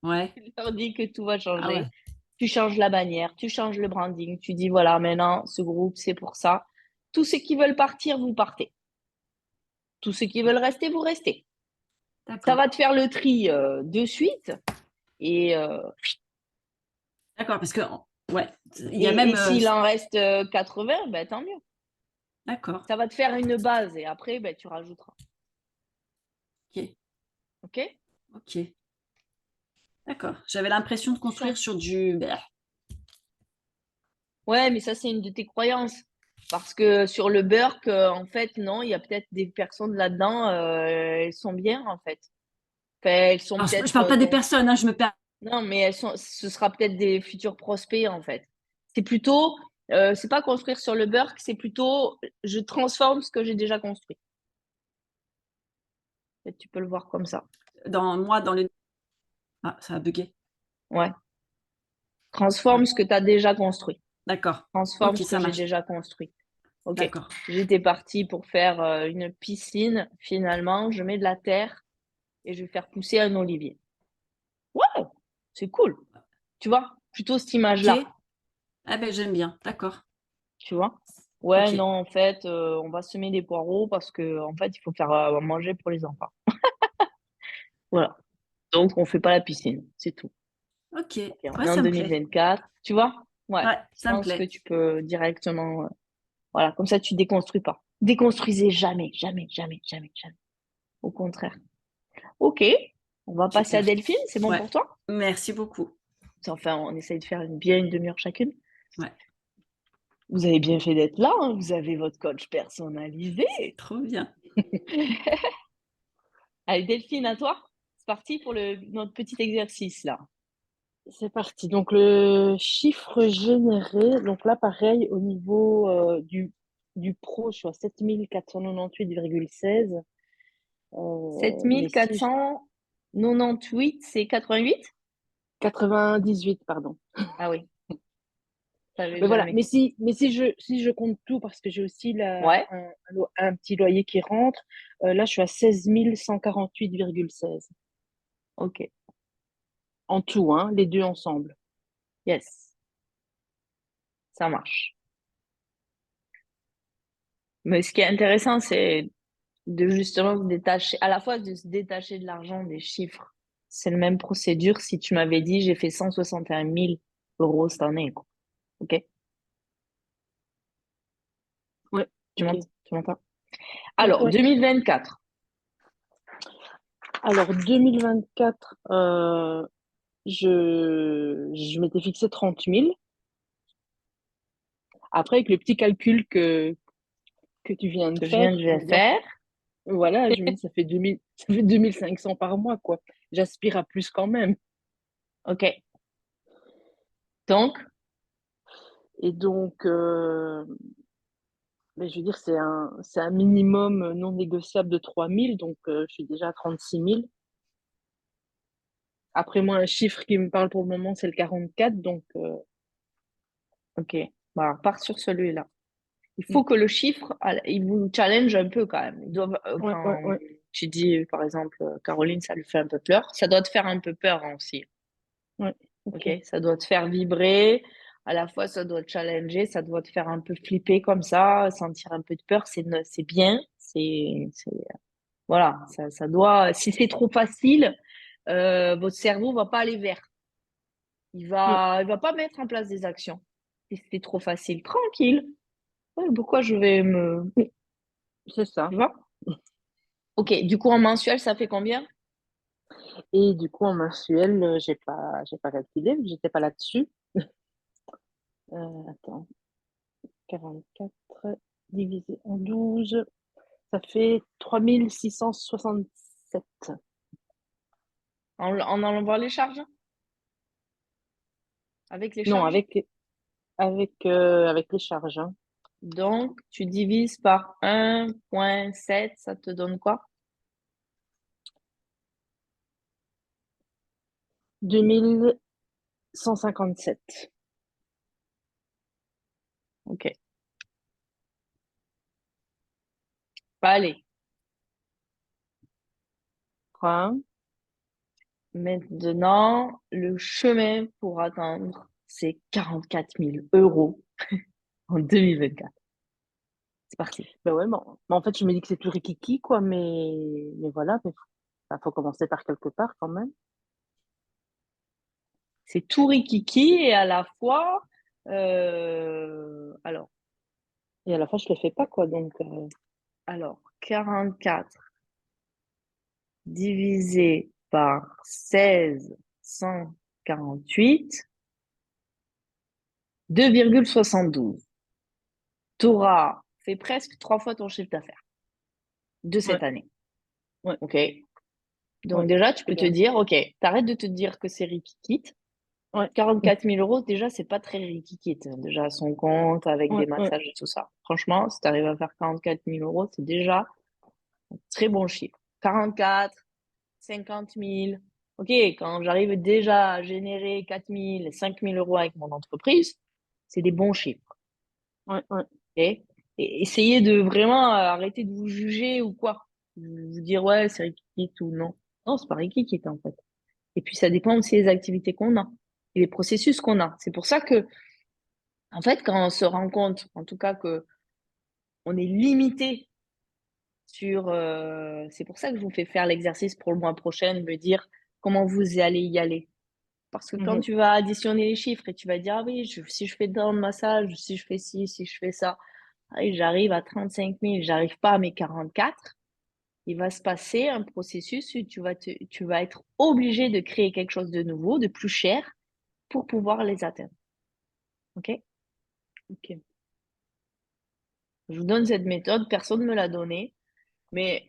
ouais. Tu leur dis que tout va Ah ouais, changer. Tu changes la bannière, tu changes le branding. Tu dis voilà, maintenant, ce groupe, c'est pour ça. Tous ceux qui veulent partir, vous partez. Tous ceux qui veulent rester, vous restez. Ça d'accord. va te faire le tri de suite. Et, euh, D'accord, parce que, ouais, il y a même. et s'il en reste 80, ben, tant mieux. D'accord, Ça va te faire une base et après, ben, tu rajouteras. ok, OK? ok, d'accord. J'avais l'impression de C'est ça. construire sur du. Ouais, mais ça, c'est une de tes croyances. Parce que sur le Burk, en fait, non, il y a peut-être des personnes là-dedans, elles sont bien, en fait. Enfin, elles sont Alors, je ne peut-être parle pas des personnes, hein, je me perds. non, mais ce sera peut-être des futurs prospects, en fait. C'est plutôt, c'est pas construire sur le Burk, c'est plutôt, je transforme ce que j'ai déjà construit. Peut-être tu peux le voir comme ça. Dans le. Ah, ça a bugué. Ouais. Ouais. Transforme ce que tu as déjà construit. D'accord. Transforme Ok, ce que ça j'ai marche. déjà construit. Ok. D'accord. J'étais partie pour faire une piscine. Finalement, je mets de la terre et je vais faire pousser un olivier. Ouais, c'est cool. Tu vois, plutôt cette Ok. image-là. Ah ben, j'aime bien. D'accord. Tu vois? Ouais, Ok. non, en fait, on va semer des poireaux parce que en fait, il faut faire manger pour les enfants. Voilà. Donc, on fait pas la piscine, c'est tout. Ok. Ok, on Ouais, est en ça me plaît. 2024. Tu vois? Ouais. Ouais, Je ça me pense que plaît. tu peux directement. Voilà, comme ça, tu déconstruis pas. Déconstruisez jamais, jamais, jamais, jamais, jamais. Au contraire. Ok, on va passer à Super. Delphine. C'est bon Ouais. pour toi? Merci beaucoup. Enfin, on essaye de faire bien une demi-heure chacune. Ouais. Vous avez bien fait d'être là, hein. Vous avez votre coach personnalisé. Trop bien. Allez, Delphine, à toi. C'est parti pour notre petit exercice là. C'est parti. Donc, le chiffre généré, donc là, pareil, au niveau du pro, je suis à 7498,16. Mais si 7498, c'est 88? 98, pardon. Ah oui, ça j'ai Mais voilà, jamais. si je compte tout, parce que j'ai aussi Ouais, un petit loyer qui rentre, là, je suis à 16 148,16. ok, En tout, hein, les deux ensemble. yes, ça marche. Mais ce qui est intéressant, c'est de justement se détacher, à la fois de se détacher de l'argent, des chiffres. C'est la même procédure si tu m'avais dit j'ai fait 161 000 euros cette année, quoi. Ok? Ouais, Tu ok. m'entends? Tu m'entends? Ouais, Alors, ouais. 2024. Alors, 2024, je m'étais fixé 30 000. Après, avec le petit calcul que tu viens de Que je viens faire, je de me dis, faire. voilà, je me dis, ça fait 2000, ça fait 2500 par mois, quoi. J'aspire à plus quand même. Ok. Donc, Et donc, mais je veux dire, c'est un minimum non négociable de 3000, donc je suis déjà à 36 000. Après, moi, un chiffre qui me parle pour le moment, c'est le 44, donc ok. Bon, alors, part sur celui-là. Il mm, faut que le chiffre, il vous challenge un peu quand même. Ils doivent, ouais, ouais, quand ouais, tu dis, par exemple, Caroline, ça lui fait un peu peur, ça doit te faire un peu peur hein, aussi. ouais, Ok? ok. Ça doit te faire vibrer. À la fois, ça doit te challenger, ça doit te faire un peu flipper comme ça, sentir un peu de peur. C'est bien. Voilà. Ça doit, si c'est trop facile, votre cerveau va pas aller vers. Mm, Il va pas mettre en place des actions. Si c'est trop facile, tranquille. Ouais, pourquoi je vais me, c'est ça. tu vois? Ok, du coup, en mensuel, ça fait combien? Et du coup, en mensuel, j'ai pas calculé, j'étais pas là-dessus. Attends, 44 divisé en 12, ça fait 3667. En enlevant les charges? Avec les Non, charges? avec les charges, hein. Donc, tu divises par 1,7, ça te donne quoi? 2157. Ok. Allez, Point. maintenant, le chemin pour atteindre ces 44 000 euros en 2024. C'est parti. Ben ouais, bon. En fait, je me dis que c'est tout rikiki, quoi, mais voilà, faut commencer par quelque part quand même. C'est tout rikiki et à la fois, Et à la fin, je le fais pas, quoi, donc 44 divisé par 16 148, 2,72. Tu auras fait presque 3 fois ton chiffre d'affaires de Ouais, cette année. ouais, OK? ouais. Donc déjà, tu C'est peux te bien. dire, OK, t'arrêtes de te dire que c'est rikikit. Ouais, 44 000 euros, déjà, c'est pas très rikikit. Déjà, son compte avec des ouais, ouais, massages et tout ça. Franchement, si tu arrives à faire 44 000 euros, c'est déjà un très bon chiffre. 44, 50 000. OK, quand j'arrive déjà à générer 4 000, 5 000 euros avec mon entreprise, c'est des bons chiffres. ouais, ouais. OK? Et essayez de vraiment arrêter de vous juger ou quoi. Vous dire, ouais, c'est rikikit ou non. Non, c'est pas rikikit en fait. Et puis, ça dépend aussi des activités qu'on a et les processus qu'on a. C'est pour ça que, en fait, quand on se rend compte, en tout cas, que on est limité sur. C'est pour ça que je vous fais faire l'exercice pour le mois prochain, de me dire comment vous allez y aller. Parce que quand Mhm. tu vas additionner les chiffres et tu vas dire, ah oui, si je fais dans le massage, si je fais ci, si je fais ça, ah oui, j'arrive à 35 000, j'arrive pas à mes 44, il va se passer un processus où tu vas être obligé de créer quelque chose de nouveau, de plus cher, pour pouvoir les atteindre. OK? Ok. Je vous donne cette méthode, personne ne me l'a donnée, mais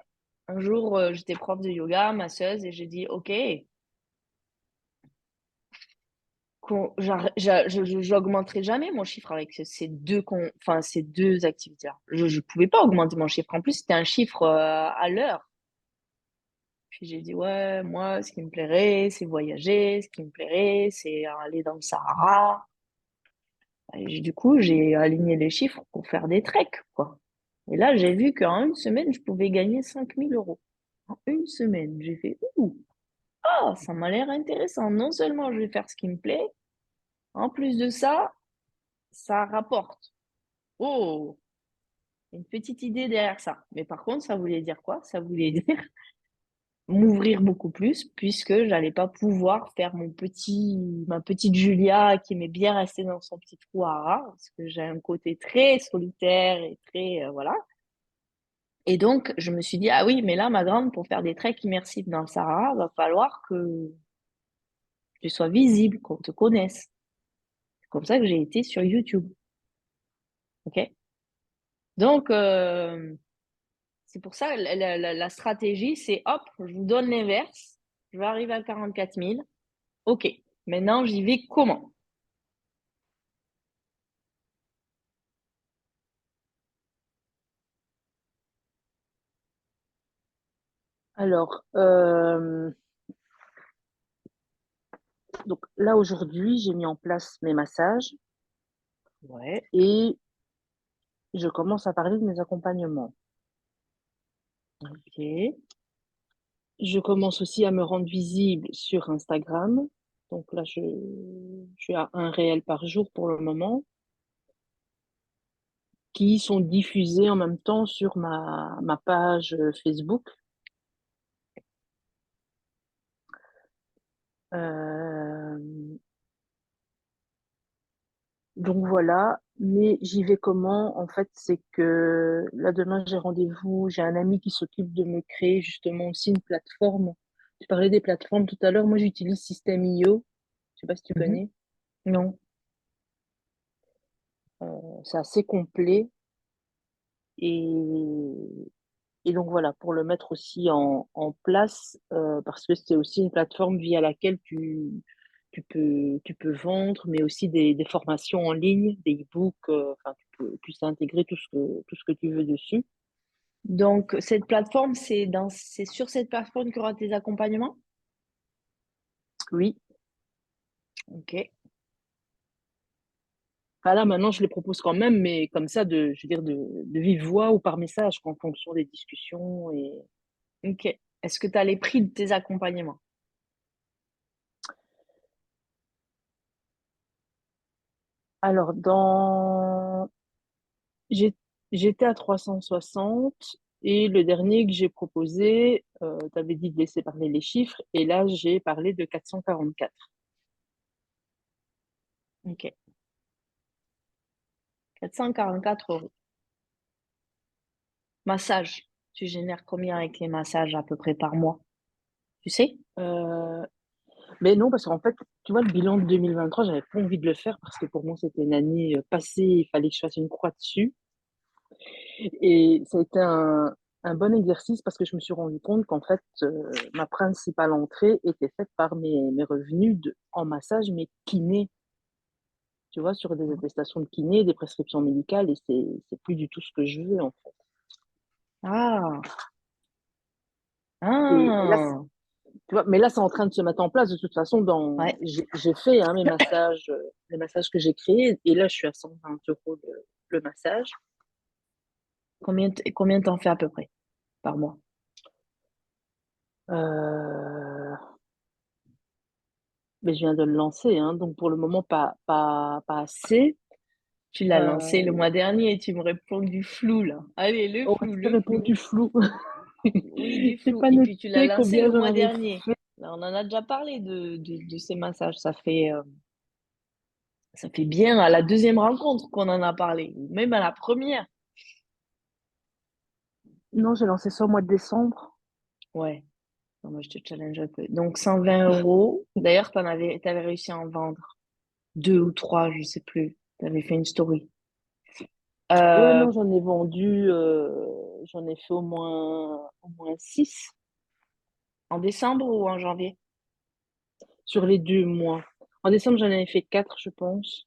un jour, j'étais prof de yoga, masseuse, et j'ai dit, OK, j'augmenterai jamais mon chiffre avec enfin, ces deux activités-là. Je ne pouvais pas augmenter mon chiffre. En plus, c'était un chiffre à l'heure. Puis j'ai dit, ouais, moi, ce qui me plairait, c'est voyager. Ce qui me plairait, c'est aller dans le Sahara. Et du coup, j'ai aligné les chiffres pour faire des treks, quoi. Et là, j'ai vu qu'en une semaine, je pouvais gagner 5 000 euros. En une semaine, j'ai fait, ouh, ah, ça m'a l'air intéressant. Non seulement je vais faire ce qui me plaît, en plus de ça, ça rapporte. Oh, une petite idée derrière ça. Mais par contre, ça voulait dire quoi? Ça voulait dire m'ouvrir beaucoup plus, puisque j'allais pas pouvoir faire ma petite Julia qui aimait bien rester dans son petit trou à rats, parce que j'ai un côté très solitaire et très, voilà. Et donc, je me suis dit, ah oui, mais là, ma grande, pour faire des treks immersifs dans le Sahara, va falloir que tu sois visible, qu'on te connaisse. C'est comme ça que j'ai été sur YouTube. OK? Donc, c'est pour ça, la stratégie, c'est hop, je vous donne l'inverse. Je vais arriver à 44 000. OK. Maintenant, j'y vais comment? Alors, donc là aujourd'hui, j'ai mis en place mes massages Ouais. et je commence à parler de mes accompagnements. Ok. Je commence aussi à me rendre visible sur Instagram. Donc là, je suis à un réel par jour pour le moment, qui sont diffusés en même temps sur ma page Facebook. Euh, donc voilà, mais j'y vais comment? En fait, c'est que là demain j'ai rendez-vous, j'ai un ami qui s'occupe de me créer justement aussi une plateforme. Tu parlais des plateformes tout à l'heure, moi j'utilise System.io, je sais pas si tu Mhm. connais. Non, c'est assez complet et, et donc voilà, pour le mettre aussi en place, parce que c'est aussi une plateforme via laquelle tu peux vendre, mais aussi des formations en ligne, des e-books, enfin, tu puisses intégrer tout ce que tu veux dessus. Donc, cette plateforme, c'est sur cette plateforme qu'il y aura tes accompagnements? Oui. Ok. Enfin, là, maintenant, je les propose quand même, mais comme ça, je veux dire, de vive voix ou par message, en fonction des discussions. Et... Ok. Est-ce que tu as les prix de tes accompagnements? Alors, j'ai- j'étais à 360 et le dernier que j'ai proposé, tu avais dit de laisser parler les chiffres et là, j'ai parlé de 444. Ok. 444 euros. Massage. Tu génères combien avec les massages à peu près par mois? Tu sais? Euh, Mais non, parce qu'en fait, tu vois, le bilan de 2023, j'avais pas envie de le faire parce que pour moi, c'était une année passée, il fallait que je fasse une croix dessus. Et ça a été un bon exercice parce que je me suis rendu compte qu'en fait, ma principale entrée était faite par mes revenus en massage, mais kiné, tu vois, sur des attestations de kiné, des prescriptions médicales, et c'est plus du tout ce que je veux, en fait. Ah, Et là, ah, tu vois, mais là, c'est en train de se mettre en place. De toute façon, ouais. j'ai fait mes massages, les massages que j'ai créés, et là, je suis à 120 € le massage. Combien t'en fais à peu près par mois? Euh, mais je viens de le lancer, hein, donc pour le moment, pas assez. Tu l'as lancé le Euh, mois dernier et tu me réponds du flou là. Allez, le oh, flou, tu le flou. répondu flou. Oui, du J'ai flou. pas Et puis tu l'as noté lancé combien le j'en mois avais dernier. fait. Là, on en a déjà parlé de ces massages. Ça fait bien à la deuxième rencontre qu'on en a parlé, ou même à la première. Non, j'ai lancé ça au mois de décembre. Ouais, non, moi je te challenge un peu. Donc 120 euros. D'ailleurs, t'avais réussi à en vendre deux ou trois, je sais plus. Tu avais fait une story. Ouais, Euh, non, j'en ai fait au moins 6 En décembre ou en janvier? sur les 2 mois. En décembre, j'en avais fait 4, je pense.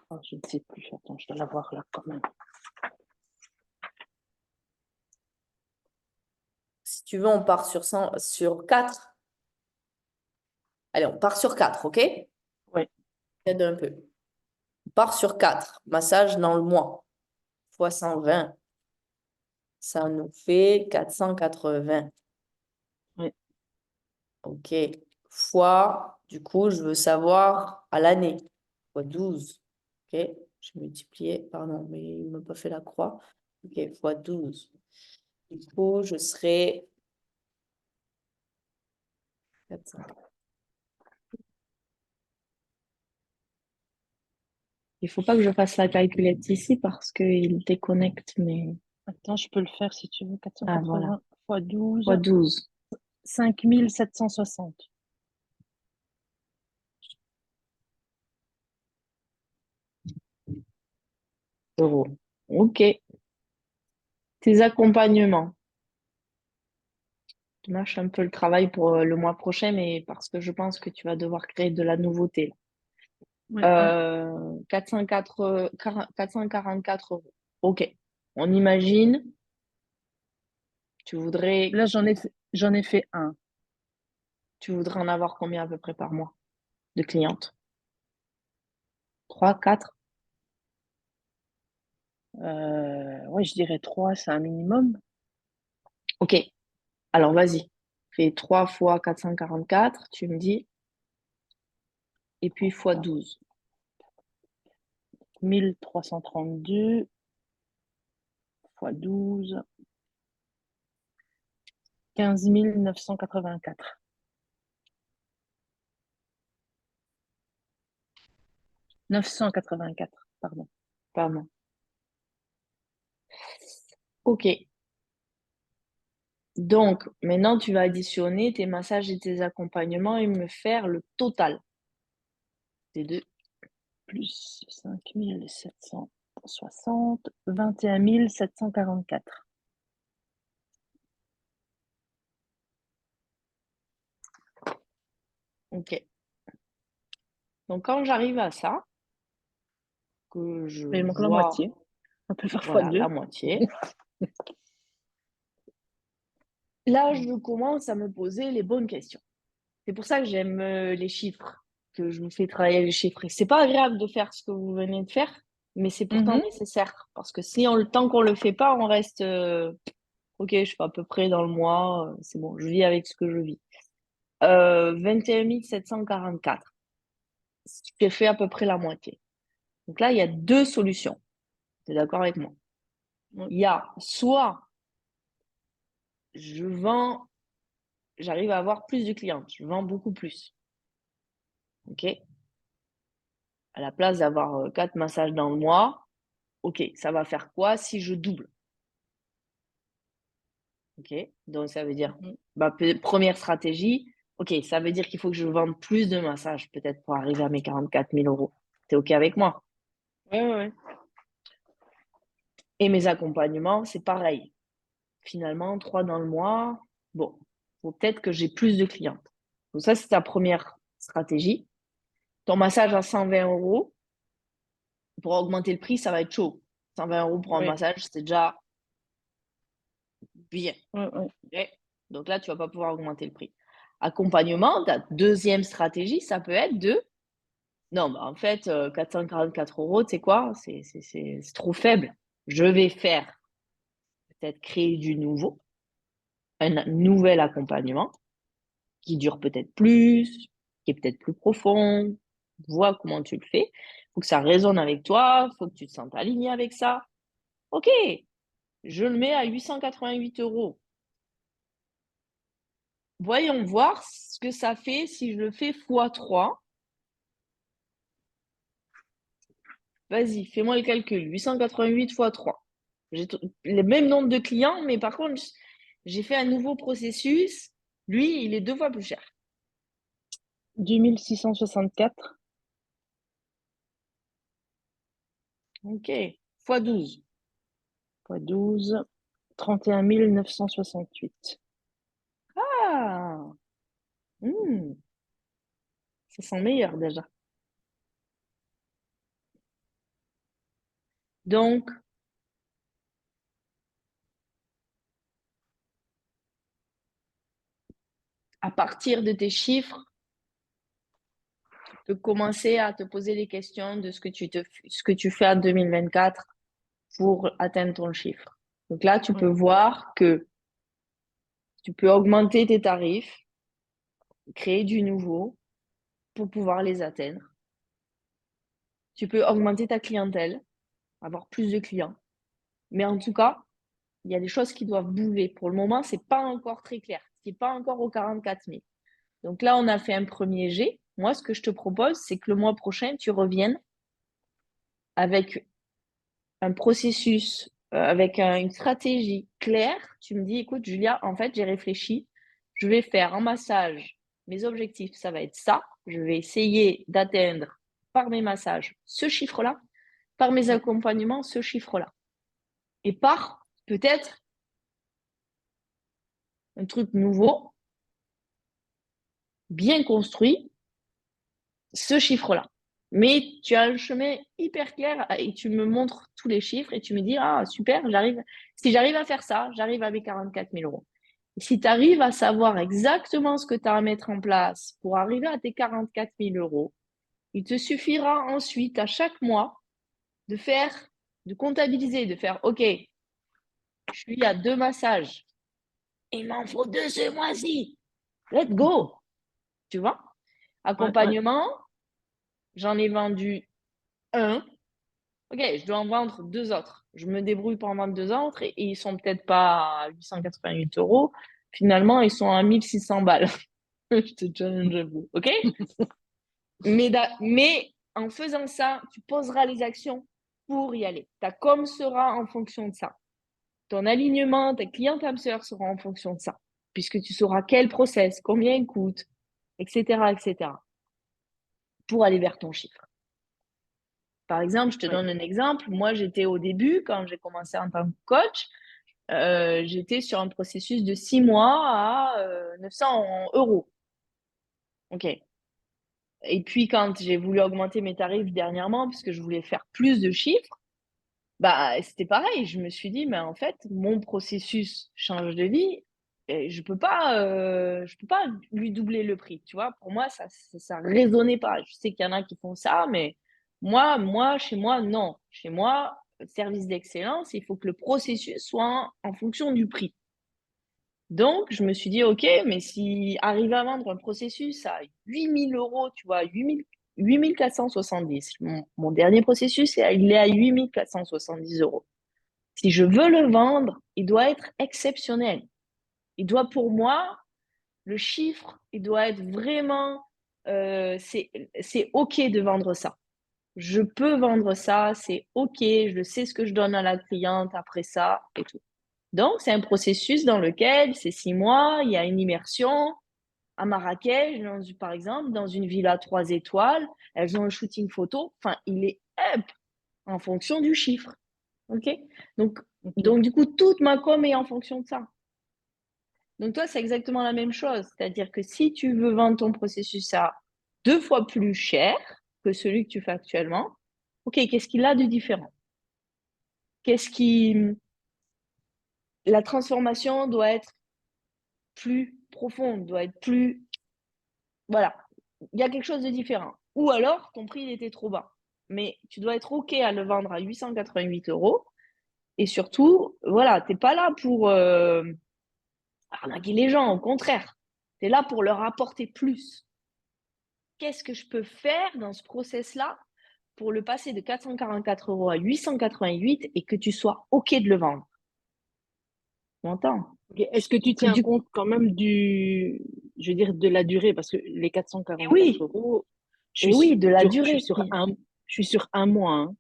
Ah, je ne sais plus. Attends, je dois l'avoir là quand même. Si tu veux, on part sur 4. Allez, on part sur 4, ok? Ouais. Aide un peu. On part sur 4. Massage dans le mois. Fois 120. Ça nous fait 480. Ouais. Ok. Fois, du coup, je veux savoir à l'année. Fois 12. Ok. Je multiplié, pardon, mais il ne m'a pas fait la croix. Ok, fois 12. Du coup, je serai 400. Il faut pas que je fasse la calculette ici parce qu'il déconnecte, mais... Attends, je peux le faire si tu veux. Ah, voilà. 480 fois 12, Fois 12 5760. euros. Ok. Tes accompagnements. Tu mâches un peu le travail pour le mois prochain, mais parce que je pense que tu vas devoir créer de la nouveauté. Ouais, ouais. 444 euros. Ok. On imagine, tu voudrais, Là, j'en ai fait un. tu voudrais en avoir combien à peu près par mois de clientes? 3, 4. Ouais, je dirais 3, c'est un minimum. Ok. Alors, vas-y. Fais 3 fois 444, tu me dis, et puis fois 12. 1332 fois 12, 15 984. 984, pardon. Pardon. Ok. Donc, maintenant, tu vas additionner tes massages et tes accompagnements et me faire le total des deux. Plus 5760, 21 744. Ok. Donc, quand j'arrive à ça, que je Mais il manque la vois, moitié. On peut faire fois voilà, la 2. moitié, là, je commence à me poser les bonnes questions. C'est pour ça que j'aime les chiffres, que je vous fais travailler les chiffres. Et c'est pas agréable de faire ce que vous venez de faire, mais c'est pourtant nécessaire. Parce que si tant qu'on le fait pas, on reste, ok, je suis à peu près dans le mois, c'est bon, je vis avec ce que je vis. 21 744. J'ai fait à peu près la moitié. Donc là, il y a deux solutions. Tu es d'accord avec moi? Il y a soit je vends, j'arrive à avoir plus de clients, je vends beaucoup plus. OK? À la place d'avoir 4 massages dans le mois, OK, ça va faire quoi si je double? OK. Donc, ça veut dire, première stratégie, OK, ça veut dire qu'il faut que je vende plus de massages, peut-être pour arriver à mes 44 000 euros. Tu es OK avec moi? Ouais, ouais, ouais. Et mes accompagnements, c'est pareil. Finalement, 3 dans le mois, bon, faut peut-être que j'ai plus de clientes. Donc ça, c'est ta première stratégie. Ton massage à 120 euros, pour augmenter le prix, ça va être chaud. 120 euros pour un Ouais, massage, c'est déjà bien. ouais, ouais. OK. Donc là, tu vas pas pouvoir augmenter le prix. Accompagnement, ta deuxième stratégie, ça peut être de non, en fait, 444 euros, tu sais quoi? C'est trop faible. Je vais faire peut-être créer du nouveau, un nouvel accompagnement qui dure peut-être plus, qui est peut-être plus profond. Vois comment tu le fais. Il faut que ça résonne avec toi, il faut que tu te sentes aligné avec ça. OK, je le mets à 888 euros. Voyons voir ce que ça fait si je le fais x3. Vas-y, fais-moi le calcul. 888 x 3. J'ai le même nombre de clients, mais par contre, j'ai fait un nouveau processus. Lui, il est 2 fois plus cher. 2664. OK, x 12. Fois 12, 31 968. Ah, ça sent meilleur déjà. Donc, à partir de tes chiffres, tu peux commencer à te poser les questions de ce que tu fais en 2024 pour atteindre ton chiffre. Donc là, tu peux Ouais. voir que tu peux augmenter tes tarifs, créer du nouveau pour pouvoir les atteindre. Tu peux augmenter ta clientèle, avoir plus de clients. Mais en tout cas, il y a des choses qui doivent bouger. Pour le moment, c'est pas encore très clair. C'est pas encore aux 44 000. Donc là, on a fait un premier jet. Moi, ce que je te propose, c'est que le mois prochain, tu reviennes avec un processus, avec une stratégie claire. Tu me dis, écoute, Julia, en fait, j'ai réfléchi. Je vais faire un massage. Mes objectifs, ça va être ça. Je vais essayer d'atteindre par mes massages ce chiffre-là, par mes accompagnements ce chiffre-là. Et par peut-être un truc nouveau, bien construit, ce chiffre-là. Mais tu as un chemin hyper clair et tu me montres tous les chiffres et tu me dis, ah super, si j'arrive à faire ça, j'arrive à mes 44 000 euros. Et si tu arrives à savoir exactement ce que tu as à mettre en place pour arriver à tes 44 000 euros, il te suffira ensuite à chaque mois de comptabiliser, de faire, OK, je suis à 2 massages. Il m'en faut 2 ce mois-ci. Let's go. Tu vois? Ouais, ouais. Accompagnement, j'en ai vendu un. OK, je dois en vendre 2 autres. Je me débrouille pour en vendre 2 autres et ils sont peut-être pas à 888 euros. Finalement, ils sont à 1600 balles. Je te challenge un peu. OK? Mais en faisant ça, tu poseras les actions pour y aller. Ta com sera en fonction de ça. Ton alignement, ta client sœur sera en fonction de ça. Puisque tu sauras quel process, combien il coûte, etc., etc. pour aller vers ton chiffre. Par exemple, je te Ouais. donne un exemple. Moi, j'étais au début, quand j'ai commencé en tant que coach, j'étais sur un processus de 6 mois à 900 euros. OK. Et puis, quand j'ai voulu augmenter mes tarifs dernièrement, parce que je voulais faire plus de chiffres, bah, c'était pareil. Je me suis dit, mais en fait, mon processus change de vie. Et je peux pas lui doubler le prix, tu vois. Pour moi, ça résonnait pas. Je sais qu'il y en a qui font ça, mais chez moi, non. Chez moi, service d'excellence, il faut que le processus soit en fonction du prix. Donc, je me suis dit, OK, mais si arriver à vendre un processus à 8 000 euros, tu vois, 8 470, mon dernier processus, il est à 8 470 euros. Si je veux le vendre, il doit être exceptionnel. Il doit, pour moi, le chiffre, il doit être vraiment, c'est OK de vendre ça. Je peux vendre ça, c'est OK, je sais ce que je donne à la cliente après ça et tout. Donc, c'est un processus dans lequel c'est 6 mois, il y a une immersion à Marrakech, par exemple, dans une villa 3 étoiles. Elles ont un shooting photo. Enfin, il est up en fonction du chiffre. OK? Donc, Ok. donc, du coup, toute ma com est en fonction de ça. Donc, toi, c'est exactement la même chose. C'est-à-dire que si tu veux vendre ton processus à 2 fois plus cher que celui que tu fais actuellement, OK, qu'est-ce qu'il a de différent? Qu'est-ce qui. La transformation doit être plus profonde, doit être plus. Voilà. Il y a quelque chose de différent. Ou alors, ton prix, il était trop bas. Mais tu dois être OK à le vendre à 888 euros. Et surtout, voilà, tu n'es pas là pour arnaquer les gens, au contraire. Tu es là pour leur apporter plus. Qu'est-ce que je peux faire dans ce process-là pour le passer de 444 euros à 888 et que tu sois OK de le vendre? Tu m'entends? Ok. Est-ce que tu Que tiens compte quand même je veux dire, de la durée? Parce que les 444 oui, euros, et oui, de la je suis durée. je suis sur un mois, hein.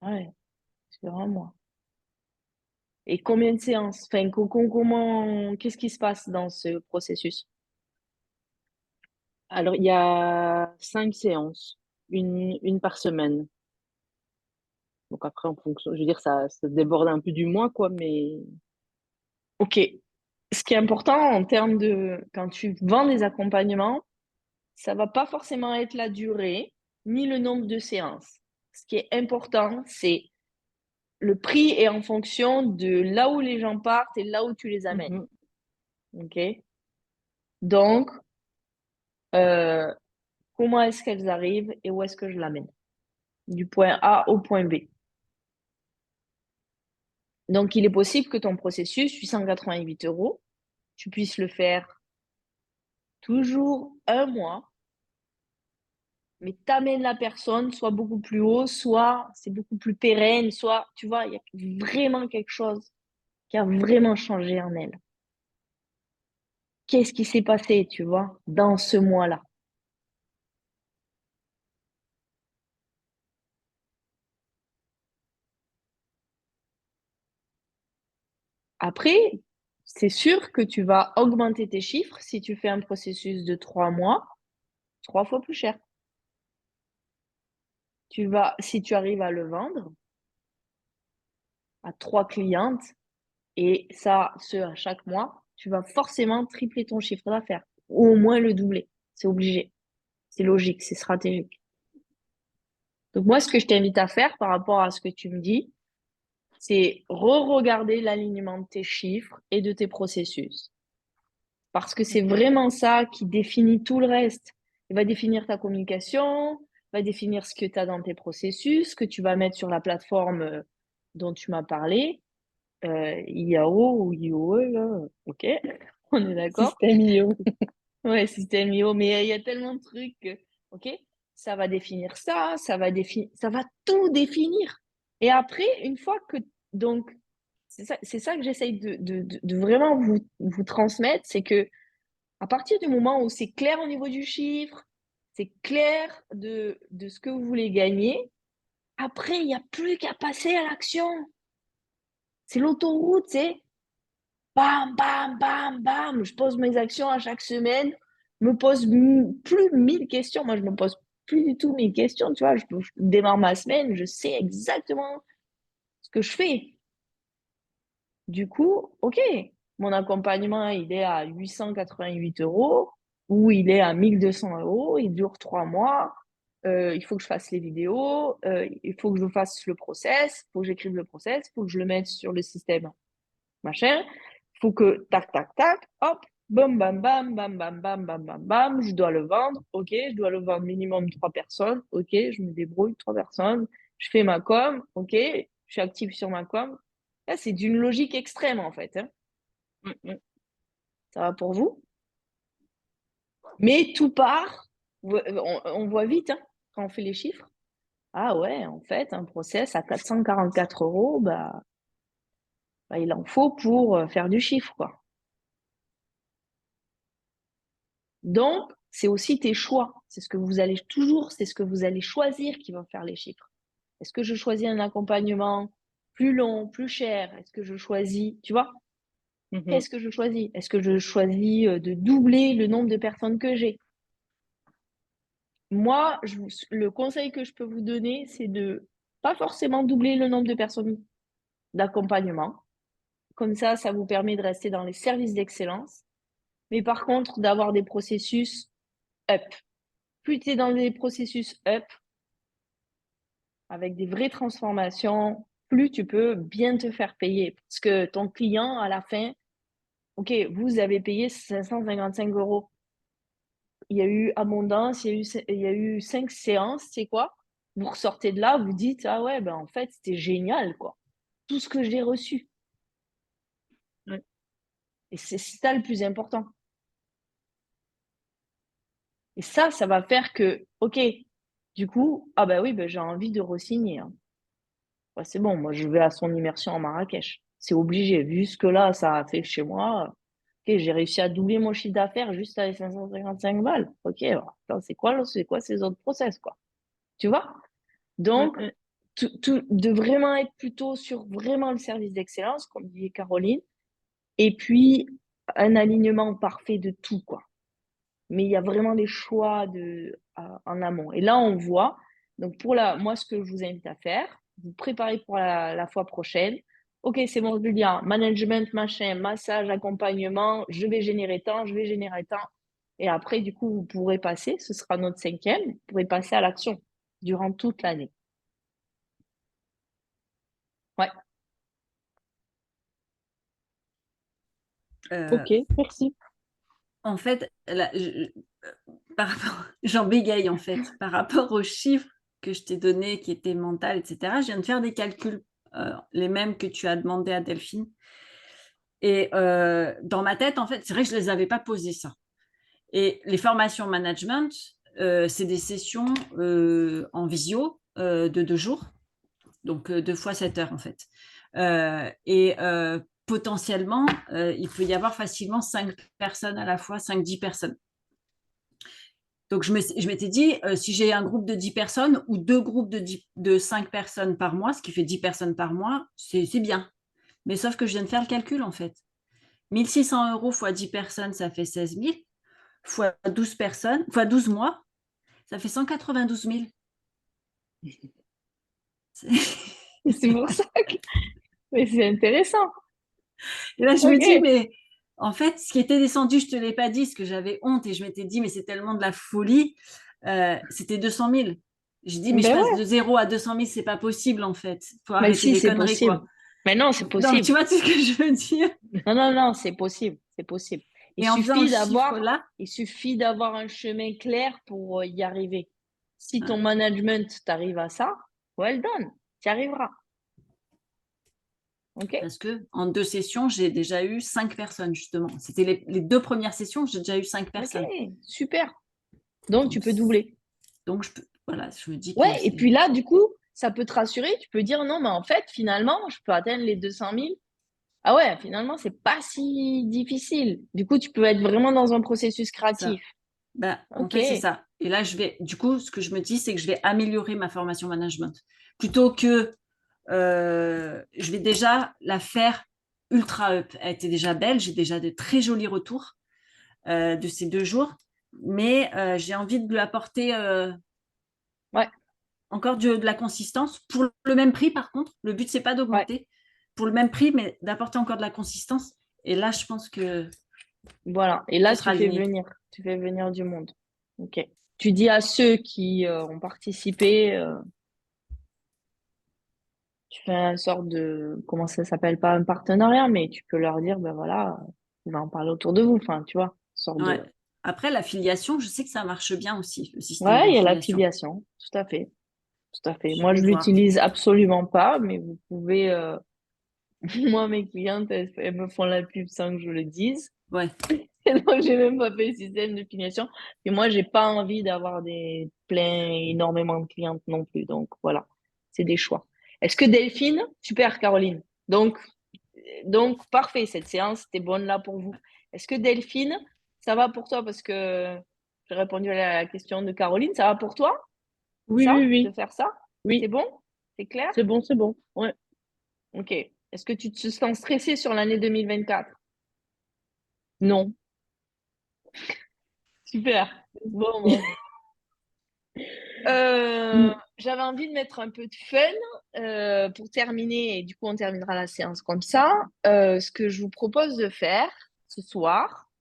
Ouais, c'est vraiment. Et combien de séances? Enfin, qu'est-ce qui se passe dans ce processus? Alors, il y a 5 séances, une par semaine. Donc après, en fonction, je veux dire, ça déborde un peu du mois, quoi, mais OK. Ce qui est important en termes de quand tu vends des accompagnements, ça va pas forcément être la durée ni le nombre de séances. Ce qui est important, c'est le prix est en fonction de là où les gens partent et là où tu les amènes. mhm. OK? Donc, comment est-ce qu'elles arrivent et où est-ce que je l'amène? Du point A au point B. Donc, il est possible que ton processus, 888 euros, tu puisses le faire toujours un mois, mais t'amènes la personne soit beaucoup plus haut, soit c'est beaucoup plus pérenne, soit, tu vois, il y a vraiment quelque chose qui a vraiment changé en elle. Qu'est-ce qui s'est passé, tu vois, dans ce mois-là? Après, c'est sûr que tu vas augmenter tes chiffres si tu fais un processus de 3 mois, 3 fois plus cher. Si tu arrives à le vendre à 3 clientes, et ça, à chaque mois, tu vas forcément tripler ton chiffre d'affaires, ou au moins le doubler. C'est obligé. C'est logique, c'est stratégique. Donc moi, ce que je t'invite à faire par rapport à ce que tu me dis, c'est re-regarder l'alignement de tes chiffres et de tes processus. Parce que c'est vraiment ça qui définit tout le reste. Il va définir ta communication, va définir ce que tu as dans tes processus, ce que tu vas mettre sur la plateforme dont tu m'as parlé, IAO ou IOE, là, ok, on est d'accord? Système IO. Ouais, système IO, mais il y a tellement de trucs, ok? Ça va définir ça, ça va tout définir. Et après, une fois que, donc, c'est ça que j'essaye de vraiment vous transmettre, c'est que à partir du moment où c'est clair au niveau du chiffre, c'est clair de ce que vous voulez gagner, après, il n'y a plus qu'à passer à l'action. C'est l'autoroute, c'est bam, bam, bam, bam. Je pose mes actions à chaque semaine. Je me pose plus 1000 questions. Moi, je me pose plus du tout 1000 questions. Tu vois, je démarre ma semaine, je sais exactement ce que je fais. Du coup, OK, mon accompagnement, il est à 888 euros ou il est à 1200 euros. Il dure 3 mois. Il faut que je fasse les vidéos. Il faut que je fasse le process. Il faut que j'écrive le process. Il faut que je le mette sur le système machin. Il faut que tac, tac, tac, hop, bam, bam, bam, bam, bam, bam, bam, bam, bam, je dois le vendre. OK, je dois le vendre minimum 3 personnes. OK, je me débrouille, 3 personnes. Je fais ma com. OK, je suis active sur ma com. Là, c'est d'une logique extrême, en fait, hein. Ça va pour vous? Mais tout part, on voit vite, hein, quand on fait les chiffres. Ah ouais, en fait, un process à 444 euros, bah, il en faut pour faire du chiffre, quoi. Donc, c'est aussi tes choix. C'est ce que vous allez toujours, c'est ce que vous allez choisir qui va faire les chiffres. Est-ce que je choisis un accompagnement plus long, plus cher? Est-ce que je choisis, tu vois? Mhm. Qu'est-ce que je choisis? Est-ce que je choisis de doubler le nombre de personnes que j'ai? Moi, le conseil que je peux vous donner, c'est de pas forcément doubler le nombre de personnes d'accompagnement. Comme ça vous permet de rester dans les services d'excellence. Mais par contre, d'avoir des processus up. Plus tu es dans des processus up, avec des vraies transformations, plus tu peux bien te faire payer. Parce que ton client, à la fin, OK, vous avez payé 555 €. Il y a eu abondance, il y a eu 5 séances, c'est quoi? Vous ressortez de là, vous dites: «Ah ouais, ben, en fait, c'était génial, quoi. Tout ce que j'ai reçu». Ouais. Et c'est ça le plus important. Et ça va faire que, OK, du coup, ah bah oui, ben, j'ai envie de re-signer, hein. Bah, c'est bon, moi, je vais à son immersion en Marrakech. C'est obligé. Vu ce que là, ça a fait chez moi, OK, j'ai réussi à doubler mon chiffre d'affaires juste avec 555 balles. OK, alors, attends, c'est quoi ces autres process, quoi? Tu vois? Ouais, Donc, ouais. de vraiment être plutôt sur vraiment le service d'excellence, comme dit Caroline, et puis un alignement parfait de tout, quoi. Mais il y a vraiment des choix en amont. Et là, on voit, donc moi, ce que je vous invite à faire, vous préparez pour la fois prochaine. OK, c'est bon, Julien, management, machin, massage, accompagnement, je vais générer tant, je vais générer tant. Et après, du coup, vous pourrez passer, ce sera notre 5e, vous pourrez passer à l'action durant toute l'année. Ouais, Euh, Ok, merci. En fait, par rapport, j'en bégaye en fait, par rapport aux chiffres que je t'ai donnés, qui étaient mentales, etc. Je viens de faire des calculs, les mêmes que tu as demandé à Delphine. Et dans ma tête, en fait, c'est vrai que je ne les avais pas posés, ça. Et les formations management, c'est des sessions en visio de 2 jours, donc 2 fois 7 heures en fait. Et potentiellement, il peut y avoir facilement 5 personnes à la fois, 5-10 personnes. Donc, je m'étais dit, si j'ai un groupe de 10 personnes ou 2 groupes de 5 personnes par mois, ce qui fait 10 personnes par mois, c'est bien. Mais sauf que je viens de faire le calcul, en fait. 1 600 € fois 10 personnes, ça fait 16 000. Fois 12 personnes, fois 12 mois, ça fait 192 000. c'est pour ça que mais c'est intéressant. Et là, je me dis, OK. mais en fait, ce qui était descendu, je ne te l'ai pas dit, ce que j'avais honte et je m'étais dit, mais c'est tellement de la folie, c'était 200 000. J'ai dit, mais je Ben passe ouais, de 0 à 200 000, c'est pas possible en fait. Il faut mais arrêter si, les c'est conneries, possible. quoi. Mais non, c'est Non, mais tu possible. vois tout ce que je veux dire. Non, non, non, c'est possible, c'est possible. Et en faisant ce chiffre-là, Il suffit d'avoir un chemin clair pour y arriver. Si ton ouais, management t'arrive à ça, well done, tu y arriveras. OK? parce que en 2 sessions, j'ai déjà eu 5 personnes, justement. C'était les 2 premières sessions, j'ai déjà eu 5 OK, personnes. super. Donc, tu Donc, peux doubler. voilà, je me dis que Ouais, et c'est. puis là, du coup, ça peut te rassurer. Tu peux dire non, mais en fait, finalement, je peux atteindre les 200 000. Ah ouais, finalement, c'est pas si difficile. Du coup, tu peux être vraiment dans un processus Ça. créatif. Ben, en OK. fait, c'est ça. Et là, du coup, ce que je me dis, c'est que je vais améliorer ma formation management. Plutôt que je vais déjà la faire ultra up. Elle était déjà belle, j'ai déjà de très jolis retours de ces 2 jours, mais j'ai envie de lui apporter Ouais, encore de la consistance pour le même prix, par contre. Le but, c'est pas ouais. d'augmenter pour le même prix, mais d'apporter encore de la consistance. Et là, je pense que Voilà. Et ce là, sera aligné. tu fais venir du monde. OK. Tu dis à ceux qui ont participé, tu fais une sorte de, comment ça s'appelle, pas un partenariat, mais tu peux leur dire, ben voilà, on va en parler autour de vous. Enfin, tu vois, une sorte de. Ouais. Après, l'affiliation, je sais que ça marche bien aussi, le système Ouais, il y a d'affiliation. l'affiliation, tout à fait. Tout à fait. Je Moi, vais je voir. l'utilise absolument pas, mais vous pouvez. Moi, mes clientes, elles me font la pub sans que je le dise. Ouais. Et donc, j'ai même pas fait le système de filiation. Et moi, j'ai pas envie d'avoir énormément de clientes non plus. Donc, voilà. C'est des choix. Est-ce que Delphine, super, Caroline. Donc, parfait. Cette séance était bonne là pour vous. Est-ce que Delphine, ça va pour toi? Parce que j'ai répondu à la question de Caroline. Ça va pour toi? Oui, Ça? oui, De oui. faire ça? C'est Oui, bon? C'est clair? c'est bon, c'est bon. Ouais. Ok. Est-ce que tu te sens stressé sur l'année 2024? Non. Super. Bon. J'avais envie de mettre un peu de fun pour terminer, et du coup, on terminera la séance comme ça. Ce que je vous propose de faire ce soir,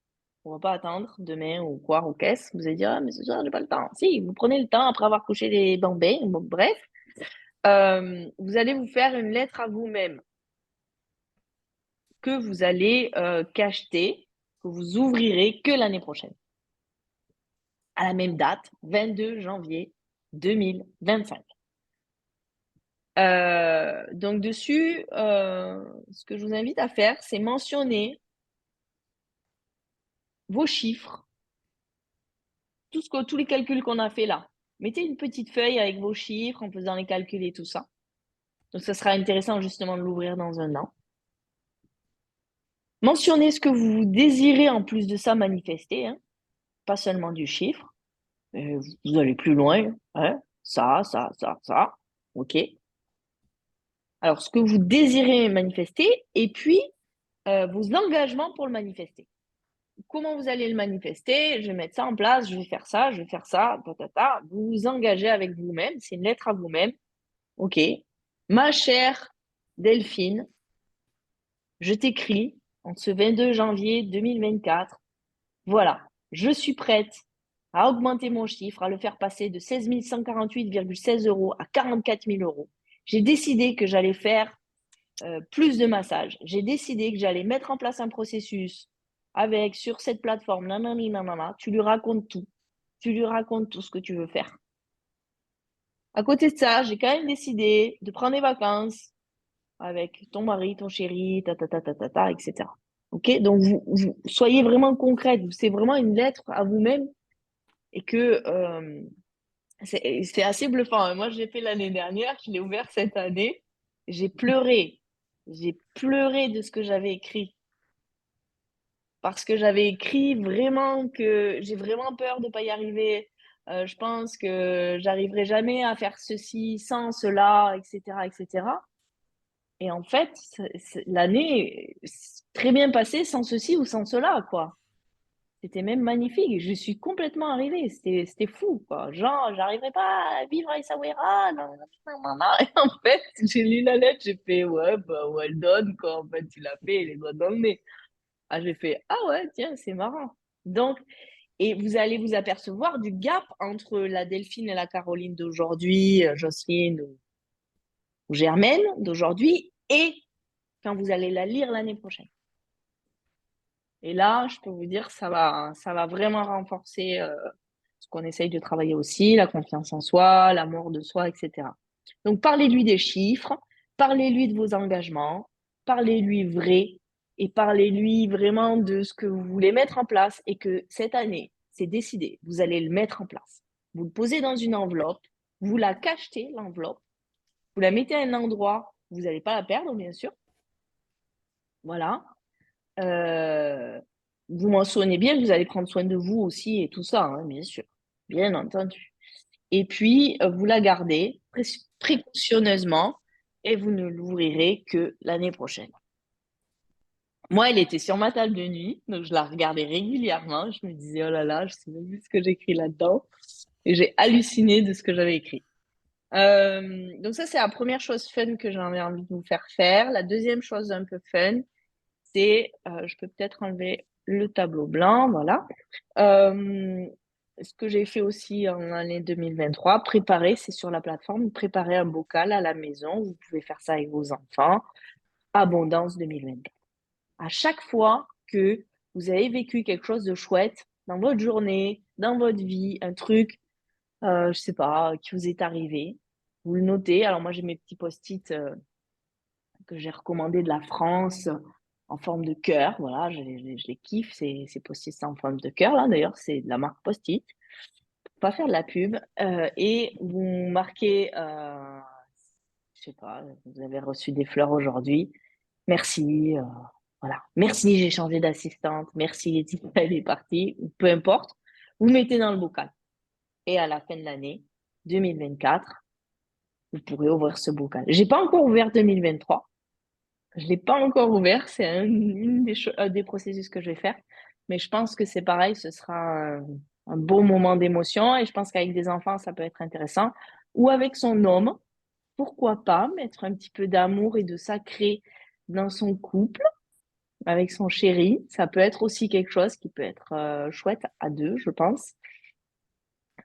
on va pas attendre demain ou quoi, ou qu'est-ce, vous allez dire, ah, mais ce soir, j'ai pas le temps. Si, vous prenez le temps après avoir couché les bambins, bon, bref. Vous allez vous faire une lettre à vous-même que vous allez cacheter, que vous ouvrirez que l'année prochaine, à la même date, 22 janvier 2025. Donc dessus, ce que je vous invite à faire, c'est mentionner vos chiffres, tous les calculs qu'on a fait là. Mettez une petite feuille avec vos chiffres en faisant les calculs et tout ça. Donc ça sera intéressant justement de l'ouvrir dans un an. Mentionnez ce que vous désirez en plus de ça manifester, hein, pas seulement du chiffre. Vous allez plus loin, hein, ça. OK. Alors, ce que vous désirez manifester et puis vos engagements pour le manifester. Comment vous allez le manifester? Je vais mettre ça en place, je vais faire ça, Vous vous engagez avec vous-même, c'est une lettre à vous-même. OK. Ma chère Delphine, je t'écris en ce 22 janvier 2024. Voilà, je suis prête à augmenter mon chiffre, à le faire passer de 16 148,16 € à 44 000 €. J'ai décidé que j'allais faire plus de massages. J'ai décidé que j'allais mettre en place un processus avec, sur cette plateforme, nanani, nanana. Tu lui racontes tout. Tu lui racontes tout ce que tu veux faire. À côté de ça, j'ai quand même décidé de prendre des vacances avec ton mari, ton chéri, etc. Ok? Donc, vous soyez vraiment concrète. C'est vraiment une lettre à vous-même et que c'est assez bluffant. Moi, j'ai fait l'année dernière, je l'ai ouvert cette année. J'ai pleuré. J'ai pleuré de ce que j'avais écrit. Parce que j'avais écrit vraiment que j'ai vraiment peur de ne pas y arriver. Je pense que j'arriverai jamais à faire ceci sans cela, etc., etc. Et en fait, l'année s'est très bien passée sans ceci ou sans cela, quoi. C'était même magnifique. Je suis complètement arrivée. C'était fou, quoi. Genre, j'arriverai pas à vivre à Essaouira. Non, non, non, non, non. Et en fait, j'ai lu la lettre, j'ai fait, ouais, bah, well done, quoi. En fait, tu l'as fait, les doigts dans le nez. Ah, j'ai fait, ah ouais, tiens, c'est marrant. Donc, et vous allez vous apercevoir du gap entre la Delphine et la Caroline d'aujourd'hui, Jocelyne ou Germaine d'aujourd'hui, et quand vous allez la lire l'année prochaine. Et là, je peux vous dire, ça va vraiment renforcer ce qu'on essaye de travailler aussi, la confiance en soi, l'amour de soi, etc. Donc, parlez-lui des chiffres, parlez-lui de vos engagements, parlez-lui vrai et parlez-lui vraiment de ce que vous voulez mettre en place et que cette année, c'est décidé, vous allez le mettre en place. Vous le posez dans une enveloppe, vous la cachetez, l'enveloppe, vous la mettez à un endroit, vous n'allez pas la perdre, bien sûr. Voilà. Euh, vous mentionnez bien que vous allez prendre soin de vous aussi et tout ça, hein, bien sûr, bien entendu. Et puis, vous la gardez précautionneusement et vous ne l'ouvrirez que l'année prochaine. Moi, elle était sur ma table de nuit, donc je la regardais régulièrement. Je me disais, oh là là, je sais même plus ce que j'écris là-dedans. Et j'ai halluciné de ce que j'avais écrit. Donc ça, c'est la première chose fun que j'avais envie de vous faire faire. La deuxième chose un peu fun, c'est, je peux peut-être enlever le tableau blanc, voilà. Ce que j'ai fait aussi en année 2023, préparer, c'est sur la plateforme, préparer un bocal à la maison. Vous pouvez faire ça avec vos enfants. Abondance 2024. À chaque fois que vous avez vécu quelque chose de chouette dans votre journée, dans votre vie, un truc, je sais pas, qui vous est arrivé, vous le notez. Alors moi, j'ai mes petits post-it que j'ai recommandés de la France en forme de cœur. Voilà, je les kiffe, ces post-it en forme de cœur. Là, d'ailleurs, c'est de la marque Post-it. Pas faire de la pub. Et vous marquez, je sais pas, vous avez reçu des fleurs aujourd'hui. Merci. Voilà. Merci, j'ai changé d'assistante. Merci, Laetitia, elle est partie. Ou peu importe. Vous mettez dans le bocal. Et à la fin de l'année 2024, vous pourrez ouvrir ce bocal. J'ai pas encore ouvert 2023 Je l'ai pas encore ouvert, c'est une des processus que je vais faire. Mais je pense que c'est pareil, ce sera un beau moment d'émotion et je pense qu'avec des enfants, ça peut être intéressant. Ou avec son homme, pourquoi pas mettre un petit peu d'amour et de sacré dans son couple, avec son chéri. Ça peut être aussi quelque chose qui peut être chouette à deux, je pense.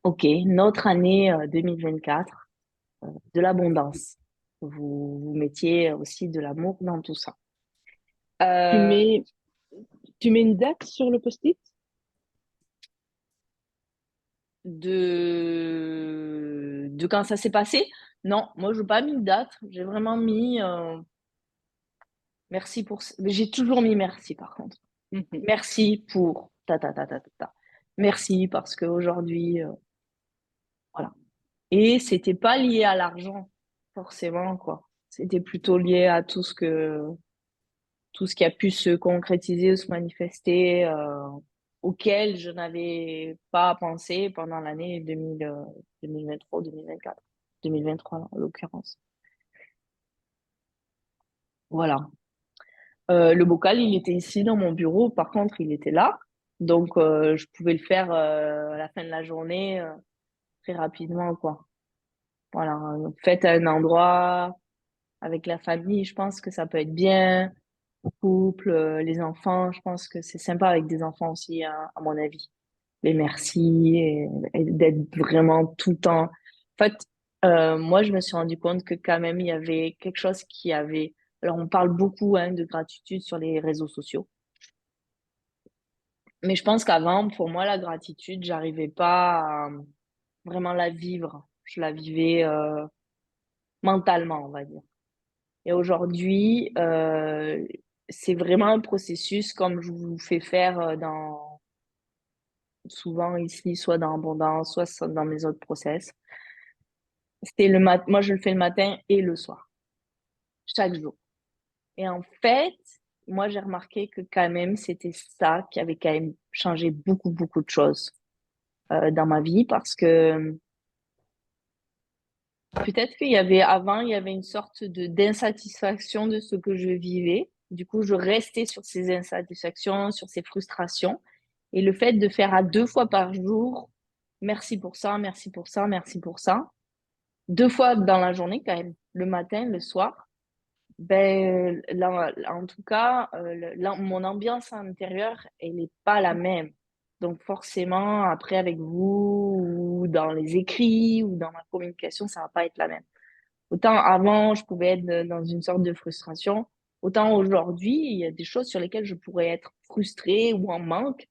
Ok, notre année 2024, de l'abondance. Vous mettiez aussi de l'amour dans tout ça. Tu Euh, mets, tu mets une date sur le post-it? de quand ça s'est passé. Non, moi, je n'ai pas mis de date. J'ai vraiment mis merci pour. J'ai toujours mis merci, par contre. Mhm. Merci pour ta ta ta ta ta ta. Merci parce qu'aujourd'hui, voilà. Et c'était pas lié à l'argent, forcément, quoi. C'était plutôt lié à tout ce qui a pu se concrétiser ou se manifester, auquel je n'avais pas pensé pendant l'année 2023 ou 2024. 2023, en l'occurrence. Voilà. Le bocal, il était ici dans mon bureau. Par contre, il était là. Donc, je pouvais le faire à la fin de la journée très rapidement, quoi. Voilà. Faites à un endroit avec la famille, je pense que ça peut être bien. Au couple, les enfants, je pense que c'est sympa avec des enfants aussi, hein, à mon avis. Les merci et d'être vraiment tout le temps. En fait, moi, je me suis rendu compte que quand même, il y avait quelque chose qui avait. Alors, on parle beaucoup, hein, de gratitude sur les réseaux sociaux. Mais je pense qu'avant, pour moi, la gratitude, j'arrivais pas à vraiment la vivre. Je la vivais mentalement, on va dire. Et aujourd'hui, c'est vraiment un processus comme je vous fais faire dans souvent ici, soit dans Abondance, soit dans mes autres process. Moi, je le fais le matin et le soir, chaque jour. Et en fait, moi, j'ai remarqué que quand même, c'était ça qui avait quand même changé beaucoup, beaucoup de choses dans ma vie parce que peut-être qu'il y avait avant, il y avait une sorte de d'insatisfaction de ce que je vivais. Du coup, je restais sur ces insatisfactions, sur ces frustrations. Et le fait de faire à deux fois par jour, merci pour ça, merci pour ça, merci pour ça, deux fois dans la journée quand même, le matin, le soir, ben, là, en tout cas, mon ambiance intérieure, elle n'est pas la même. Donc forcément, après avec vous, ou dans les écrits, ou dans ma communication, ça va pas être la même. Autant avant, je pouvais être dans une sorte de frustration, autant aujourd'hui, il y a des choses sur lesquelles je pourrais être frustrée ou en manque.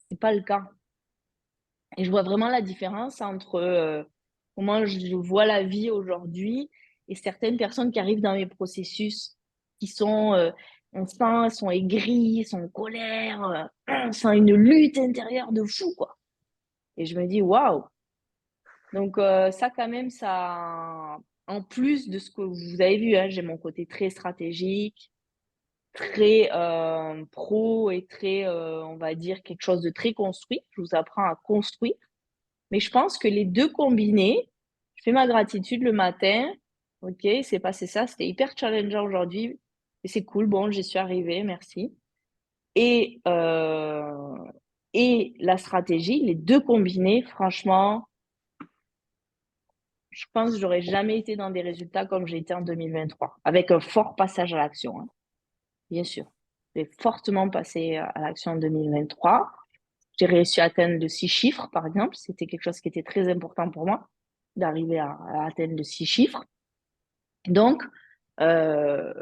C'est pas le cas. Et je vois vraiment la différence entre comment je vois la vie aujourd'hui et certaines personnes qui arrivent dans mes processus, qui sont, on sent, elles sont aigries, sont en colère, on sent une lutte intérieure de fou, quoi. Et je me dis, waouh! Donc, ça, quand même, ça, en plus de ce que vous avez vu, hein, j'ai mon côté très stratégique, très pro et très, on va dire, quelque chose de très construit. Je vous apprends à construire. Mais je pense que les deux combinés, je fais ma gratitude le matin. Ok, c'est passé ça. C'était hyper challengeant aujourd'hui. Et c'est cool. Bon, j'y suis arrivée. Merci. Et, et la stratégie, les deux combinés, franchement, je pense que j'aurais jamais été dans des résultats comme j'ai été en 2023, avec un fort passage à l'action, hein, bien sûr. J'ai fortement passé à l'action en 2023. J'ai réussi à atteindre de 6 chiffres, par exemple. C'était quelque chose qui était très important pour moi, d'arriver à atteindre de 6 chiffres. Donc, euh,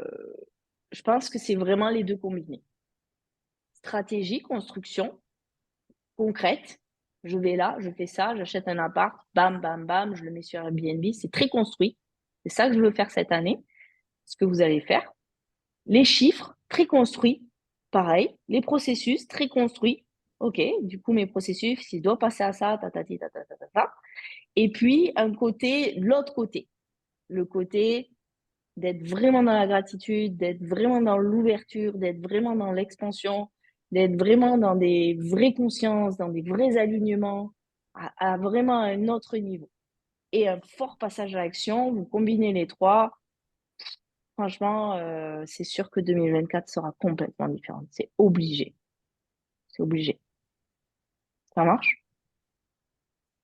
je pense que c'est vraiment les deux combinés. Stratégie, construction, concrète. Je vais là, je fais ça, j'achète un appart, bam, bam, bam, je le mets sur Airbnb. C'est très construit. C'est ça que je veux faire cette année, ce que vous allez faire. Les chiffres, très construits, pareil. Les processus, très construits. OK, du coup, mes processus, il doit passer à ça, tatati, ta. Et puis, l'autre côté, le côté d'être vraiment dans la gratitude, d'être vraiment dans l'ouverture, d'être vraiment dans l'expansion, d'être vraiment dans des vraies consciences, dans des vrais alignements, à vraiment un autre niveau. Et un fort passage à l'action, vous combinez les trois, Franchement, c'est sûr que 2024 sera complètement différente. C'est obligé. C'est obligé. Ça marche?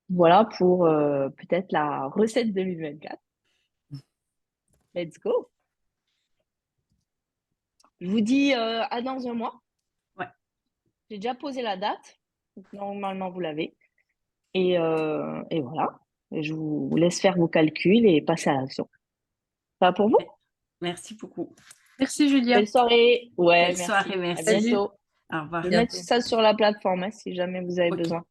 Voilà pour peut-être la recette 2024. Let's go. Je vous dis à dans un mois. Ouais. J'ai déjà posé la date. Donc, normalement, vous l'avez. Et voilà. Et je vous laisse faire vos calculs et passer à l'action. Ça va pour vous? Merci beaucoup. Merci Julia. Belle soirée. Ouais, Belle merci. soirée, À merci. Salut. bientôt. Au revoir. Je vais mettre ça sur la plateforme hein, si jamais vous avez Ok. besoin.